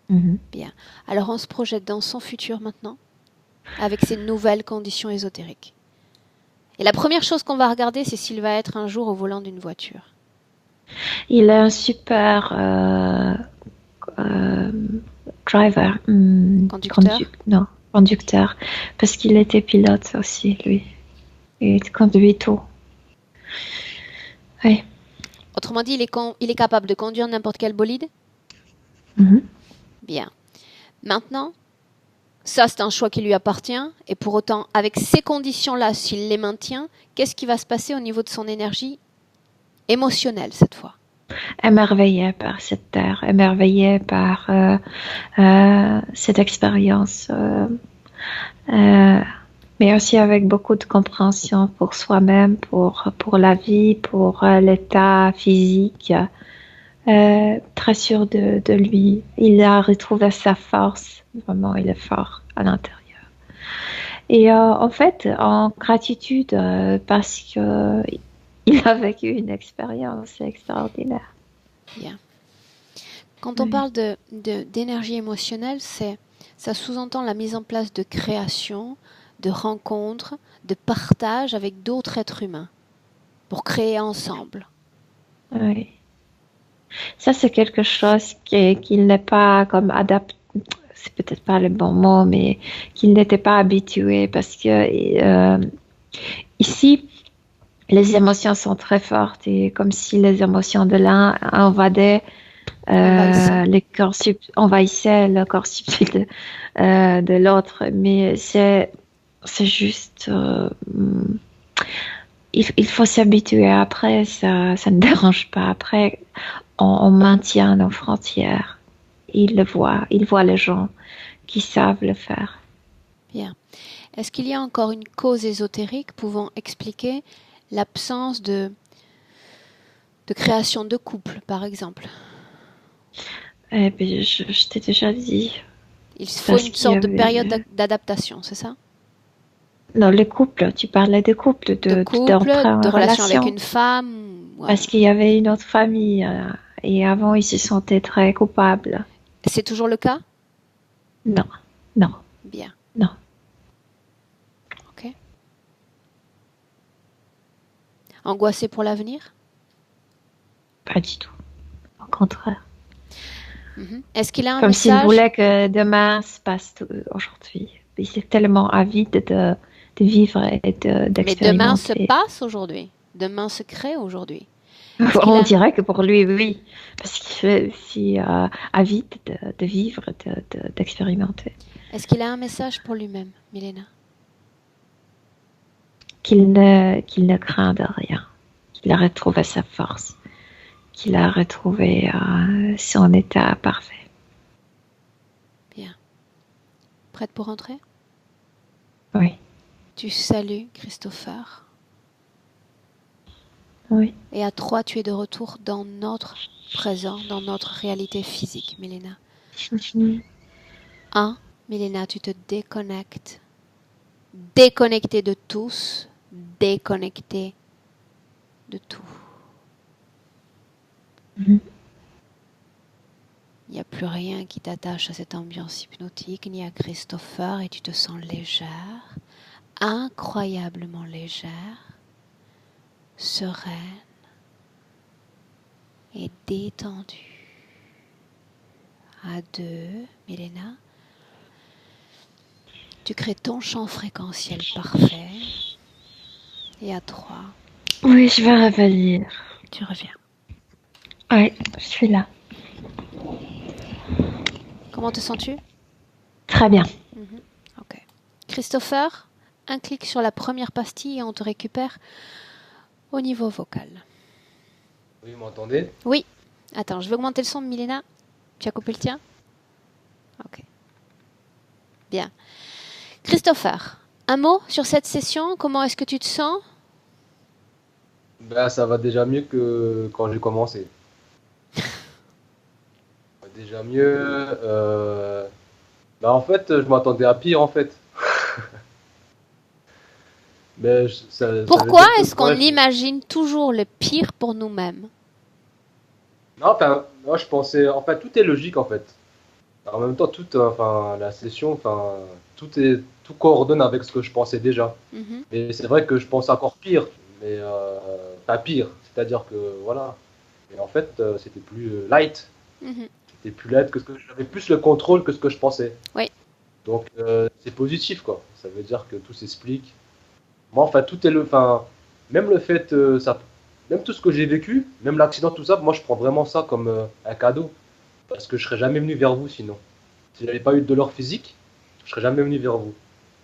Bien. Alors on se projette dans son futur maintenant, avec ces nouvelles conditions ésotériques. Et la première chose qu'on va regarder, c'est s'il va être un jour au volant d'une voiture. Il est un super driver. Conducteur. Parce qu'il était pilote aussi, lui. Il conduit tout. Oui. Autrement dit, il est capable de conduire n'importe quel bolide? Bien. Maintenant, ça c'est un choix qui lui appartient, et pour autant, avec ces conditions-là, s'il les maintient, qu'est-ce qui va se passer au niveau de son énergie émotionnelle cette fois? Émerveillé par cette terre, émerveillé par cette expérience, mais aussi avec beaucoup de compréhension pour soi-même, pour la vie, pour l'état physique. Très sûr de lui. Il a retrouvé sa force. Vraiment, il est fort à l'intérieur. Et en fait, en gratitude, parce que il a vécu une expérience extraordinaire. Bien. Quand on parle d'énergie émotionnelle, ça sous-entend la mise en place de création, de rencontres, de partage avec d'autres êtres humains pour créer ensemble. Oui. Ça, c'est quelque chose qu'il n'est pas comme adapté. C'est peut-être pas le bon mot, mais qu'il n'était pas habitué parce que ici, les émotions sont très fortes et comme si les émotions de l'un envahissaient le corps subtil de l'autre. Mais c'est juste... il faut s'habituer. Après, ça ne dérange pas. Après, on maintient nos frontières. Il voit les gens qui savent le faire. Bien. Est-ce qu'il y a encore une cause ésotérique pouvant expliquer l'absence de création de couple, par exemple? Eh bien, je t'ai déjà dit. Il faut une sorte de période d'adaptation, c'est ça? Non, le couple, tu parlais de couple, de relation avec une femme. Ouais. Parce qu'il y avait une autre famille et avant, ils se sentaient très coupables. C'est toujours le cas? Non. Bien. Non. Ok. Angoissé pour l'avenir? Pas du tout. Au contraire. Est-ce qu'il a un Comme message? s'il voulait que demain se passe aujourd'hui. Il est tellement avide de vivre et d'expérimenter. Mais demain se passe aujourd'hui. Demain se crée aujourd'hui. Est-ce qu'il On a... dirait que pour lui, oui. Parce qu'il est aussi avide de vivre, d'expérimenter. Est-ce qu'il a un message pour lui-même, Milena? Qu'il ne craint de rien. Qu'il a retrouvé sa force. Qu'il a retrouvé son état parfait. Bien. Prête pour rentrer? Oui. Tu salues Christopher. Oui. Et à 3, tu es de retour dans notre présent, dans notre réalité physique, Milena. 1, Milena, tu te déconnectes. Déconnecté de tous, déconnecté de tout. Il n'y a plus rien qui t'attache à cette ambiance hypnotique, ni à Christopher, et tu te sens légère, incroyablement légère, sereine et détendue. À 2, Milena, tu crées ton champ fréquentiel parfait. Et à 3, Oui, je vais revenir. tu reviens. Oui, je suis là. Comment te sens-tu? Très bien. Ok. Christopher, un clic sur la première pastille et on te récupère au niveau vocal. Oui, vous m'entendez? Oui. Attends, je vais augmenter le son de Milena. Tu as coupé le tien? Ok. Bien. Christopher, un mot sur cette session? Comment est-ce que tu te sens? Ben, ça va déjà mieux que quand j'ai commencé. Déjà mieux. Ben, en fait, je m'attendais à pire, en fait. Mais Pourquoi veut dire que, est-ce qu'on ouais, imagine toujours le pire pour nous-mêmes? non, enfin, moi, je pensais. Enfin, tout est logique, en fait. En même temps, enfin, la session, enfin, tout coordonne avec ce que je pensais déjà. Mhm, Mais c'est vrai que je pense encore pire, mais pas pire. C'est-à-dire que voilà. Mais en fait, c'était plus light. mhm. C'était plus light que ce que j'avais plus le contrôle que ce que je pensais. Oui. Donc c'est positif, quoi. Ça veut dire que tout s'explique. Moi, enfin, enfin, même le fait, même tout ce que j'ai vécu, même l'accident, tout ça, moi, je prends vraiment ça comme un cadeau, parce que je serais jamais venu vers vous sinon. Si j'avais pas eu de douleur physique, je serais jamais venu vers vous.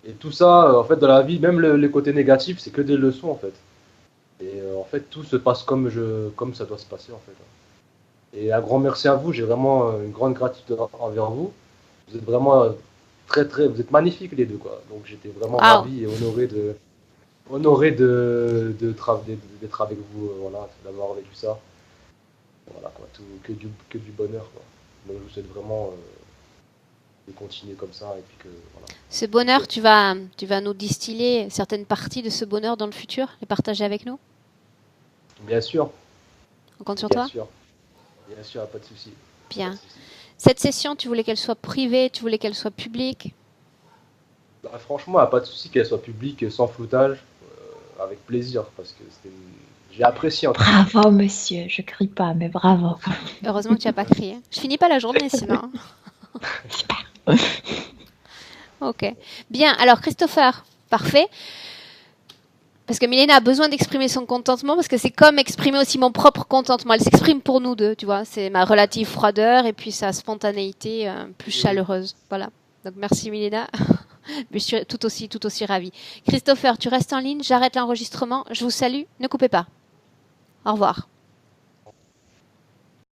Et tout ça, en fait, dans la vie, même les côtés négatifs, c'est que des leçons, en fait. Et en fait, tout se passe comme ça doit se passer, en fait. Et un grand merci à vous. J'ai vraiment une grande gratitude envers vous. Vous êtes vraiment vous êtes magnifiques les deux, quoi. Donc j'étais vraiment Wow. ravi et d'être avec vous, voilà, d'avoir vécu ça. Voilà, quoi, que du bonheur, quoi. Donc je vous souhaite vraiment de continuer comme ça et puis que voilà. Ce bonheur, tu vas nous distiller certaines parties de ce bonheur dans le futur et partager avec nous? Bien sûr, On compte sur bien toi? sûr, bien sûr, pas de souci. Bien. Pas de souci. Cette session, tu voulais qu'elle soit privée, tu voulais qu'elle soit publique? Bah, franchement, pas de souci qu'elle soit publique sans floutage, avec plaisir, parce que j'ai apprécié en tout cas. Bravo, monsieur. Je crie pas, mais bravo. Heureusement que tu n'as pas crié. Je finis pas la journée sinon. Super. Ok. Bien. Alors, Christopher, parfait. Parce que Milena a besoin d'exprimer son contentement, parce que c'est comme exprimer aussi mon propre contentement. Elle s'exprime pour nous deux, tu vois. C'est ma relative froideur et puis sa spontanéité plus chaleureuse. Voilà. Donc, merci Milena. Mais je suis tout aussi ravie. Christopher, tu restes en ligne. J'arrête l'enregistrement. Je vous salue. Ne coupez pas. Au revoir.